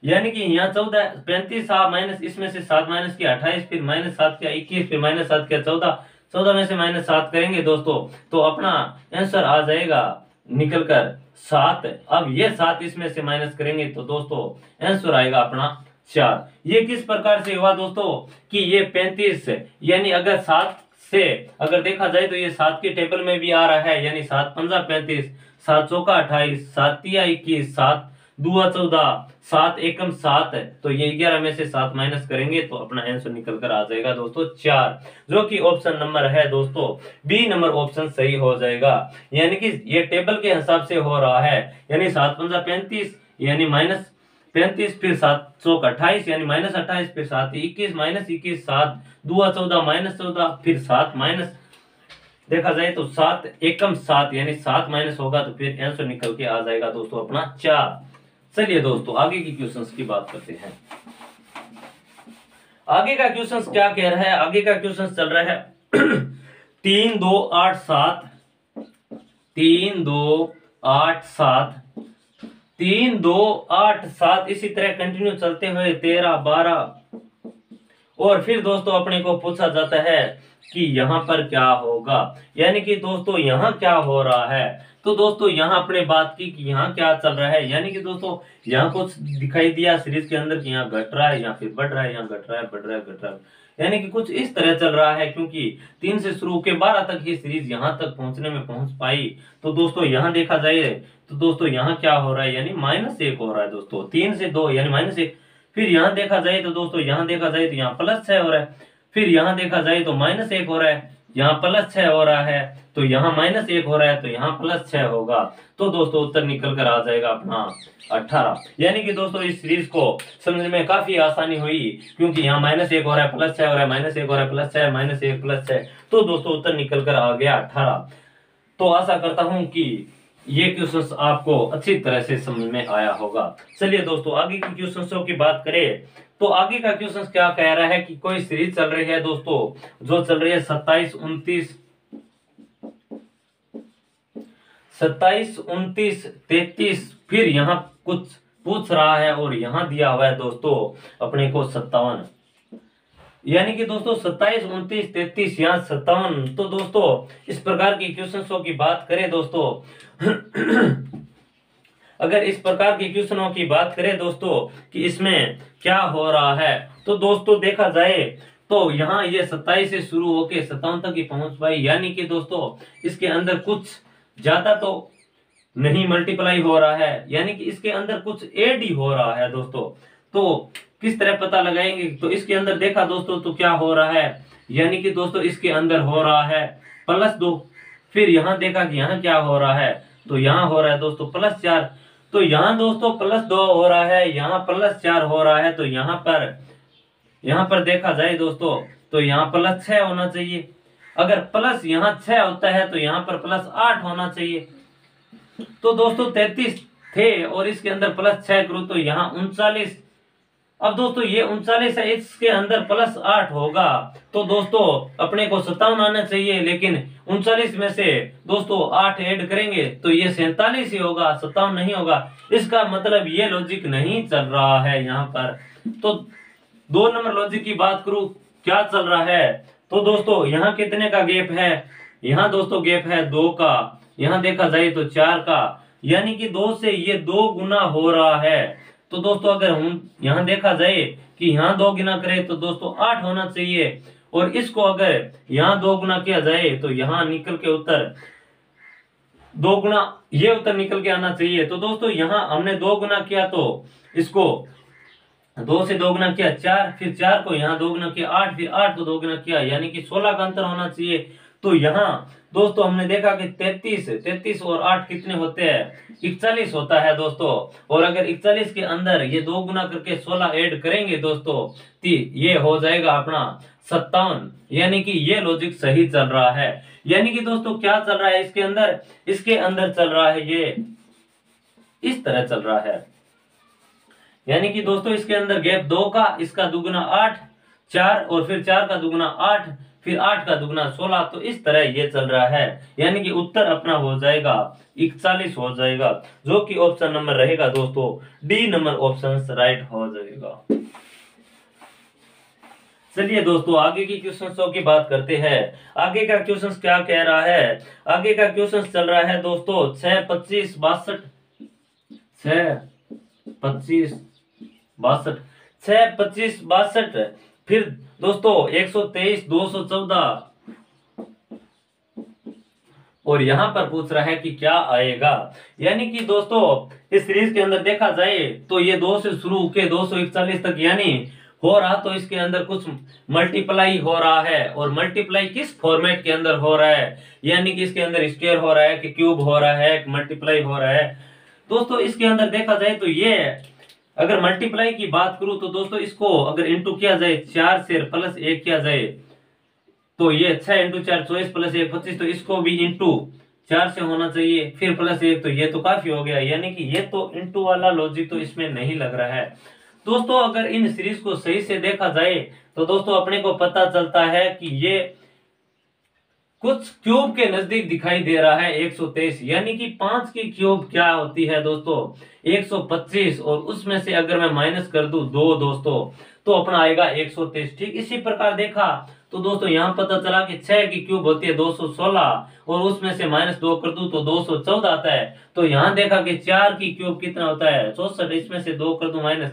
Speaker 1: यानी कि यहाँ 14 35 माइनस इसमें से 7 माइनस किया 28 फिर -7 किया 21 फिर -7 किया 14 14 में से -7 करेंगे दोस्तों तो अपना आंसर आ जाएगा निकल कर 7। अब ये 7 इसमें से माइनस करेंगे तो दोस्तों आंसर आएगा अपना 4। ये किस प्रकार से हुआ दोस्तों कि ये 35 यानी अगर 7 से अगर देखा जाए तो ये 7 के टेबल में भी आ रहा है, यानी 7 पंजा 35, 7 चौका 28, 7 तिया 21, 7 दुआ 14, 7 एकम 7 है, तो ये 11 में से 7 माइनस करेंगे तो अपना आंसर निकल कर आ जाएगा दोस्तों 4, जो कि ऑप्शन नंबर है दोस्तों बी नंबर ऑप्शन सही हो जाएगा। यानी कि ये टेबल के हिसाब से हो रहा है, यानी 7 पंजा 35 यानी -35, फिर 7 चौक 28 यानी -28, फिर 7 21 -21, 7 दुआ 14 -14, फिर 7 माइनस देखा जाए तो 7 एकम 7 यानी 7 माइनस होगा तो फिर आंसर निकल के आ जाएगा दोस्तों अपना 4। चलिए दोस्तों आगे की क्वेश्चंस की बात करते हैं। आगे का क्वेश्चंस क्या कह रहा है, आगे का क्वेश्चंस चल रहा है 3 2 8 7, 3 2 8 7, 3 2 8 7, इसी तरह कंटिन्यू चलते हुए 13 12, और फिर दोस्तों अपने को पूछा जाता है कि यहाँ पर क्या होगा, यानी कि दोस्तों यहाँ क्या हो रहा है। तो दोस्तों यहाँ अपने बात की कि यहाँ क्या चल रहा है, यानी कि दोस्तों यहाँ कुछ दिखाई दिया सीरीज के अंदर कि यहाँ घट रहा है, यहाँ फिर बढ़ रहा है, यहाँ घट रहा है, बढ़ रहा है, घट रहा है, यानी कि कुछ इस तरह चल रहा है। क्योंकि 3 से शुरू के 12 तक ये सीरीज यहाँ तक पहुंचने में पहुंच पाई। तो दोस्तों यहाँ देखा जाए तो दोस्तों यहाँ क्या हो रहा है, यानी -1 हो रहा है दोस्तों, 3 से 2 यानी -1। फिर यहाँ देखा जाए तो दोस्तों यहाँ देखा जाए तो यहाँ +6 हो रहा है, फिर यहाँ देखा जाए तो -1 हो रहा है, यहाँ +6 हो रहा है, तो यहाँ -1 हो रहा है, तो यहाँ +6 होगा। तो दोस्तों उत्तर निकल कर आ जाएगा अपना 18। यानी कि दोस्तों इस सीरीज को समझने में काफी आसानी हुई, क्योंकि यहाँ -1 हो रहा है, +6 हो रहा है, -1 हो रहा है, +6 -1 +6, तो दोस्तों उत्तर निकल कर आ गया 18। तो आशा करता हूँ कि ये क्वेश्चंस आपको अच्छी तरह से समझ में आया होगा। चलिए दोस्तों आगे की क्वेश्चंसों की बात करें तो आगे का क्वेश्चन क्या कह रहा है कि कोई सीरीज चल रही है दोस्तों, जो चल रही है 27 29 33, फिर यहाँ कुछ पूछ रहा है और यहाँ दिया हुआ है दोस्तों अपने को 57, यानी कि दोस्तों 27 29 33 यहाँ 57। तो दोस्तों इस प्रकार की क्वेश्चनों की बात करें दोस्तों अगर इस प्रकार की क्वेश्चनों की बात करें दोस्तों कि इसमें क्या हो रहा है, तो दोस्तों देखा जाए तो यहाँ ये 27 से शुरू होके 57 तक ही पहुंच पाई, यानी कि दोस्तों इसके अंदर कुछ ज्यादा तो नहीं मल्टीप्लाई हो रहा है, यानी कि इसके अंदर कुछ ऐड ही हो रहा है दोस्तों। तो किस तरह पता लगाएंगे, तो इसके अंदर देखा दोस्तों तो क्या हो रहा है, यानी कि दोस्तों इसके अंदर हो रहा है +2, फिर यहाँ देखा कि यहाँ क्या हो रहा है, तो यहाँ हो रहा है दोस्तों +4, तो यहाँ दोस्तों +2 हो रहा है, यहाँ +4 हो रहा है, तो यहाँ पर देखा जाए दोस्तों तो यहाँ +6 होना चाहिए, अगर प्लस यहाँ 6 होता है तो यहाँ पर +8 होना चाहिए। तो दोस्तों 33 थे और इसके अंदर +6 करो तो यहाँ 39। अब दोस्तों ये 39 है, इसके अंदर +8 होगा, तो दोस्तों अपने को 57 आना चाहिए, लेकिन 39 में से दोस्तों 8 ऐड करेंगे तो ये 47 ही होगा, 57 नहीं होगा। इसका मतलब ये लॉजिक नहीं चल रहा है यहाँ पर। तो 2 नंबर लॉजिक की बात करूं क्या चल रहा है, तो दोस्तों यहाँ कितने का गैप है, यहाँ दोस्तों गैप है 2 का, यहाँ देखा जाए तो 4 का, यानी कि 2 से ये 2 गुना हो रहा है। तो दोस्तों अगर हम यहाँ देखा जाए कि यहाँ 2 गुना करें तो दोस्तों 8 होना चाहिए, और इसको अगर यहाँ 2 गुना किया जाए तो यहाँ निकल के उत्तर 2 गुना ये उत्तर निकल के आना चाहिए। तो दोस्तों यहाँ हमने 2 गुना किया तो इसको 2 से 2 गुना किया 4, फिर 4 को यहाँ 2 गुना किया 8, फिर 8 को 2 गुना किया, यानी कि 16 का अंतर होना चाहिए। तो यहाँ दोस्तों हमने देखा कि 33 और 8 कितने होते हैं, 41 होता है दोस्तों। और अगर 41 के अंदर ये 2 गुना करके 16 ऐड करेंगे दोस्तों तो ये हो जाएगा अपना 57, यानी कि ये लॉजिक सही चल रहा है। यानी कि दोस्तों क्या चल रहा है इसके अंदर चल रहा है ये इस तरह चल रहा है, यानी कि दोस्तों इसके अंदर गैप 2 का, इसका दुगुना 8, 4 और फिर 4 का दुगुना 8, फिर 8 का दुगुना 16, तो इस तरह ये चल रहा है। यानी कि उत्तर अपना हो जाएगा 41 हो जाएगा, जो कि ऑप्शन नंबर रहेगा दोस्तों डी नंबर ऑप्शन राइट हो जाएगा। चलिए दोस्तों आगे की क्वेश्चंस की बात करते हैं। आगे का क्वेश्चन क्या कह रहा है? आगे का क्वेश्चन चल रहा है दोस्तों 6, 25, 62, 6, 25, 62, 6, 25, 62। फिर दोस्तों 123, 214 और यहाँ पर पूछ रहा है कि क्या आएगा। यानी कि दोस्तों इस सीरीज के अंदर देखा जाए तो ये 2 से शुरू होके 241 तक यानी हो रहा, तो इसके अंदर कुछ मल्टीप्लाई हो रहा है। और मल्टीप्लाई किस फॉर्मेट के अंदर हो रहा है, यानी कि इसके अंदर स्क्वायर हो रहा है कि क्यूब हो रहा है, मल्टीप्लाई हो रहा है। दोस्तों इसके अंदर देखा जाए तो ये अगर मल्टीप्लाई की बात करूं तो दोस्तों इसको अगर इंटू किया जाए 4 से प्लस 1 किया जाए तो ये 6 × 4 24 प्लस 1 25, तो इसको भी इंटू 4 से होना चाहिए, फिर प्लस 1, तो ये तो काफी हो गया। यानी कि ये तो इंटू वाला लॉजिक तो इसमें नहीं लग रहा है। दोस्तों अगर इन सीरीज को सही से देखा जाए तो दोस्तों अपने को पता चलता है कि ये कुछ क्यूब के नजदीक दिखाई दे रहा है 123, यानी कि 5 की क्यूब क्या होती है दोस्तों 125, और उसमें से अगर मैं माइनस कर दूं 2 दोस्तों तो अपना आएगा 123। ठीक इसी प्रकार देखा तो दोस्तों यहाँ पता चला कि 6 की क्यूब होती है 216 और उसमें से -2 कर दूं तो 214 आता है। तो यहाँ देखा कि 4 की क्यूब कितना होता है 64, इसमें से 2 कर दूं माइनस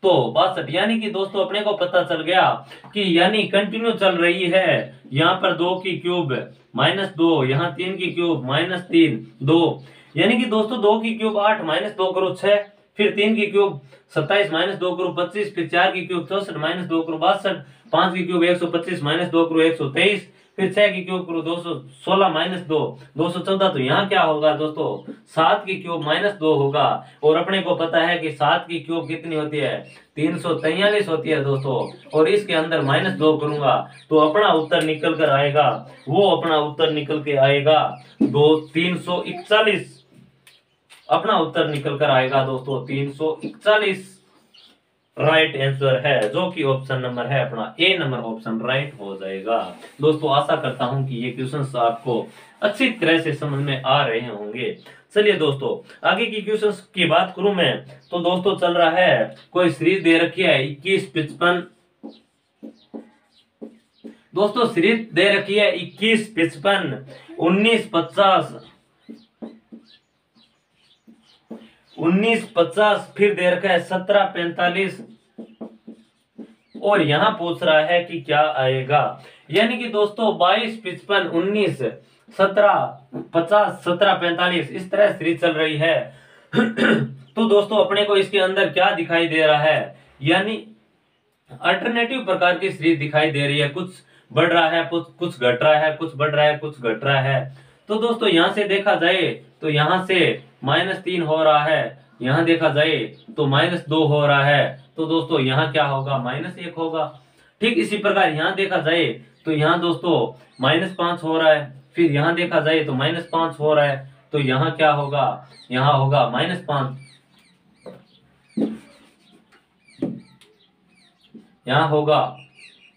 Speaker 1: तो 62। यानी कि दोस्तों अपने को पता चल गया कि यानी कंटिन्यू चल रही है। यहाँ पर 2 की क्यूब -2, यहाँ 3 की क्यूब -3 2, यानी कि दोस्तों 2 की क्यूब 8 -2 करो 6, फिर 3 की क्यूब 27 -2 करो 25, फिर 4 की क्यूब 64 -2 करो 62, 5 की क्यूब 125 -2 करो 123, फिर 6 की क्यूब करो 216 -2 214। तो यहाँ क्या होगा दोस्तों 7 की क्यूब -2 होगा। और अपने को पता है कि 7 की क्यूब कितनी होती है 343 होती है दोस्तों, और इसके अंदर -2 करूंगा तो अपना उत्तर निकल कर आएगा, वो अपना उत्तर निकल के आएगा 341। अपना उत्तर निकल कर आएगा दोस्तों 341 राइट आंसर है, जो कि ऑप्शन नंबर है अपना ए नंबर ऑप्शन राइट हो जाएगा। दोस्तों आशा करता हूं कि ये क्वेश्चंस आपको अच्छी तरह से समझ में आ रहे होंगे। चलिए दोस्तों आगे की क्वेश्चंस की बात करूं मैं तो दोस्तों चल रहा है कोई सीरीज दे रखी है 2155। दोस्तों सीरीज दे रखी है 2155, 1950, 1950, फिर दे रखा है 1745 और यहां पूछ रहा है कि क्या आएगा। यानी कि दोस्तों 22, 55, 19, 17, 50, 17, 45 इस तरह सीरीज चल रही है। तो दोस्तों अपने को इसके अंदर क्या दिखाई दे रहा है, यानी अल्टरनेटिव प्रकार की सीरीज दिखाई दे रही है। कुछ बढ़ रहा है, कुछ घट रहा है, कुछ बढ़ रहा है, कुछ घट रहा है। तो दोस्तों यहां से देखा जाए तो यहां से -3 हो रहा है, यहां देखा जाए तो -2 हो रहा है। तो दोस्तों यहाँ क्या होगा -1 होगा। ठीक इसी प्रकार यहाँ देखा जाए तो यहाँ दोस्तों -5 हो रहा है, फिर यहाँ देखा जाए तो -5 हो रहा है। तो यहाँ क्या होगा, यहाँ होगा -5, यहाँ होगा,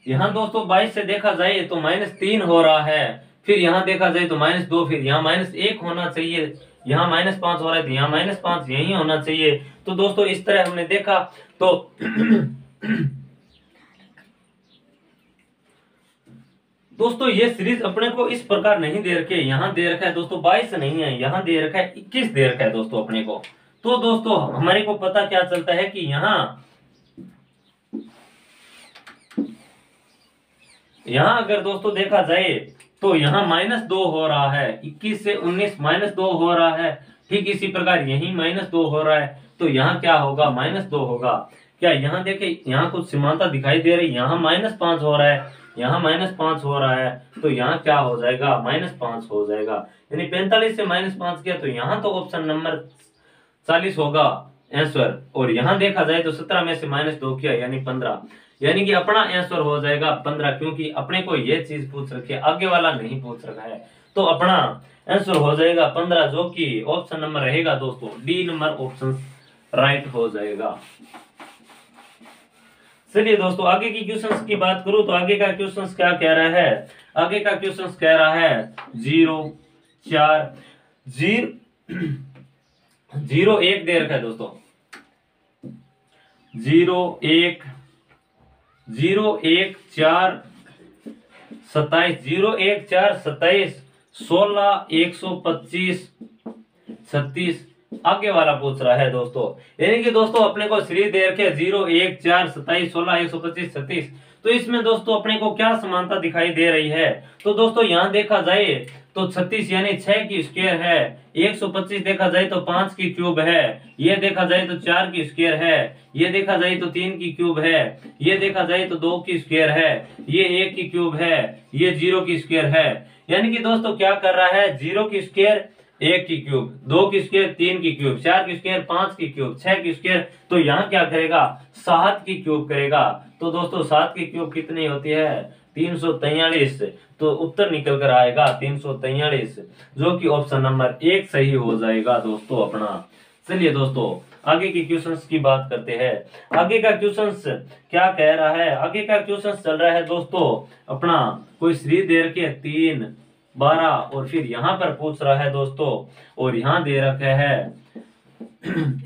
Speaker 1: यहाँ दोस्तों 22 से देखा जाए तो -3 हो रहा है, फिर यहाँ देखा जाए तो -2, फिर यहाँ -1 होना चाहिए, यहाँ -5 हो रहा है तो यहाँ -5 यही होना चाहिए। तो दोस्तों इस तरह हमने देखा तो दोस्तों ये सीरीज अपने को इस प्रकार नहीं दे रखे, यहाँ दे रखा है दोस्तों 22 नहीं है, यहाँ दे रखा है 21 दे रखा है दोस्तों अपने को। तो दोस्तों हमारे को पता क्या चलता है कि यहाँ अगर दोस्तों देखा जाए तो यहाँ -2 हो रहा है, 21 से 19 -2 हो रहा है। ठीक इसी प्रकार यही -2 हो रहा है, तो यहाँ क्या होगा -2 होगा। क्या यहाँ देखे यहाँ कुछ समानता दिखाई दे रही, यहाँ -5 हो रहा है, यहाँ -5 हो रहा है, तो यहाँ क्या हो जाएगा -5 हो जाएगा। यानी 45 से -5 किया तो यहाँ तो ऑप्शन नंबर 40 होगा आंसर। और यहाँ देखा जाए तो 17 में से -2 किया यानी 15, यानी कि अपना आंसर हो जाएगा 15, क्योंकि अपने को ये चीज पूछ रखी है, आगे वाला नहीं पूछ रखा है। तो अपना आंसर हो जाएगा 15, जो कि ऑप्शन नंबर रहेगा दोस्तों डी नंबर ऑप्शन राइट हो जाएगा। चलिए दोस्तों आगे की क्वेश्चंस की बात करूं तो आगे का क्वेश्चंस क्या कह रहा है, आगे का क्वेश्चंस कह रहा है 0, 4, 0, 1 दे रखा है दोस्तों, 0, 1, 01427 01427 16 125 36 आगे वाला पूछ रहा है दोस्तों। यानी कि दोस्तों अपने को सीरीज दे रखे 01427 16 125 36। तो इसमें दोस्तों अपने को क्या समानता दिखाई दे रही है? तो दोस्तों यहाँ देखा जाए तो 36 यानी 6 की स्क्वायर है, 125 देखा जाए तो 5 की क्यूब है, ये देखा जाए तो 4 की स्क्वायर है, ये देखा जाए तो 3 की क्यूब है, ये देखा जाए तो 2 की स्क्वायर है, ये 1 की क्यूब है, ये 0 की स्क्वायर है। यानी कि दोस्तों क्या कर रहा है? 0 की स्क्वायर 1 की क्यूब, 2 की स्क्वायर 3 की क्यूब, 4 की स्क्वायर 5 की क्यूब, 6 की स्क्वायर, तो यहाँ क्या करेगा? 7 की क्यूब करेगा। तो दोस्तों 7 की क्यूब कितनी होती है? 343। तो उत्तर निकल कर आएगा 343, जो कि ऑप्शन नंबर 1 सही हो जाएगा दोस्तों अपना। चलिए दोस्तों आगे के क्वेश्चंस की बात करते हैं। आगे का क्वेश्चंस क्या कह रहा है? आगे का क्वेश्चंस चल रहा है दोस्तों अपना, कोई सीरीज दे रखी है 3 12 और फिर यहाँ पर पूछ रहा है दोस्तों, और यहाँ दे रखा है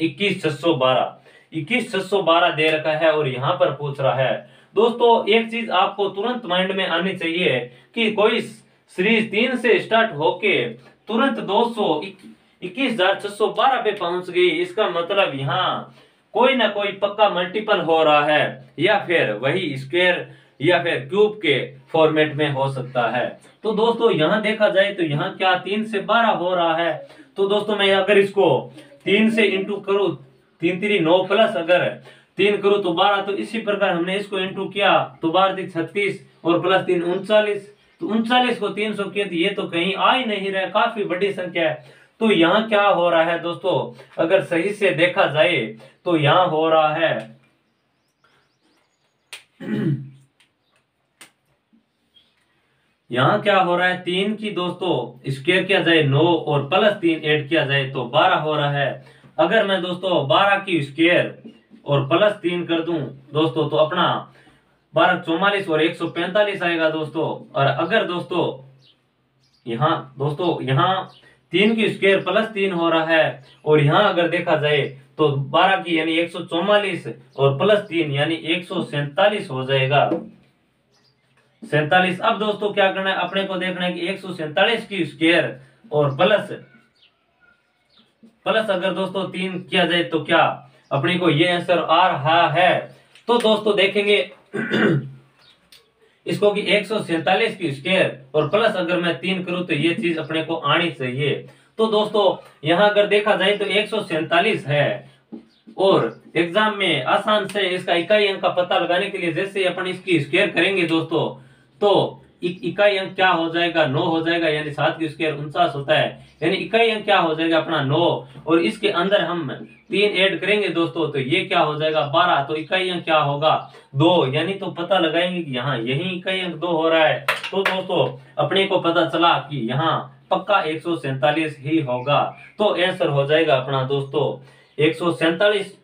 Speaker 1: 21,612 दे रखा है और यहाँ पर पूछ रहा है दोस्तों। एक चीज आपको तुरंत माइंड में आनी चाहिए कि कोई सीरीज 3 से स्टार्ट होके तुरंत 21,612 पे पहुंच गई, इसका मतलब यहाँ कोई ना कोई पक्का मल्टीपल हो रहा है, या फिर वही स्क्वायर या फिर क्यूब के फॉर्मेट में हो सकता है। तो दोस्तों यहाँ देखा जाए तो यहाँ क्या 3 से 12 हो रहा है। तो दोस्तों मैं अगर इसको 3 से इंटू करूं, 3 3 9 प्लस अगर 3 करूं तो 12, तो इसी प्रकार हमने इसको इंटू किया तो 12 36 और प्लस 3 39। तो 39 को 300 किया तो ये तो कहीं आ ही नहीं रहा, काफी बड़ी संख्या है। तो यहाँ क्या हो रहा है दोस्तों? अगर सही से देखा जाए तो यहाँ हो रहा है यहाँ क्या हो रहा है? 3 की दोस्तों स्क्वायर किया जाए 9 और प्लस 3 ऐड किया जाए तो 12 हो रहा है। अगर मैं दोस्तों 12 की स्क्वायर और प्लस 3 कर दूं दोस्तों तो अपना 12 44 और 145 आएगा दोस्तों। और अगर दोस्तों यहाँ 3 की स्क्वायर प्लस 3 हो रहा है और यहाँ अगर देखा जाए तो 12 की यानी 144 और प्लस 3 यानी 147 हो जाएगा 47। अब दोस्तों क्या करना है? अपने को देखना है कि 147 की स्क्वायर और प्लस अगर दोस्तों 3 किया जाए तो क्या अपने को ये आंसर आ रहा है? तो दोस्तों देखेंगे इसको कि 147 की स्क्वायर और प्लस अगर मैं 3 करूं तो ये चीज अपने को आनी चाहिए। तो दोस्तों यहाँ अगर देखा जाए तो 147 है और एग्जाम में आसान से इसका इकाई अंक का पता लगाने के लिए जैसे अपन इसकी स्क्वायर करेंगे दोस्तों तो इकाई अंक क्या हो जाएगा? 9 हो जाएगा, यानी 7 की स्क्वायर 49 होता है, यानी इकाई अंक क्या हो जाएगा अपना 9, और इसके अंदर हम 3 ऐड करेंगे दोस्तों तो ये क्या हो जाएगा 12, तो इकाई अंक क्या होगा 2, यानी तो पता लगाएंगे कि यहाँ यही इकाई अंक 2 हो रहा है। तो दोस्तों अपने को पता चला कि यहाँ पक्का 147 ही होगा, तो आंसर हो जाएगा अपना दोस्तों 147,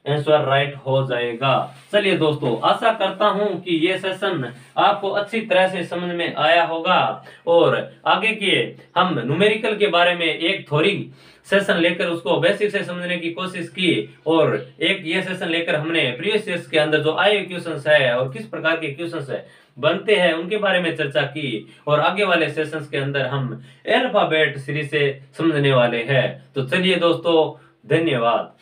Speaker 1: आंसर राइट हो जाएगा। चलिए दोस्तों आशा करता हूं कि ये सेशन आपको अच्छी तरह से समझ में आया होगा, और आगे के हम न्यूमेरिकल के बारे में एक थोड़ी सेशन लेकर उसको बेसिक से समझने की कोशिश की, और एक ये सेशन लेकर हमने प्रीवियस ईयर्स के अंदर जो आए क्वेश्चंस है और किस प्रकार के क्वेश्चंस है बनते हैं उनके बारे में चर्चा की, और आगे वाले सेशंस के अंदर हम अल्फाबेट सीरीज से समझने वाले हैं। तो चलिए दोस्तों धन्यवाद।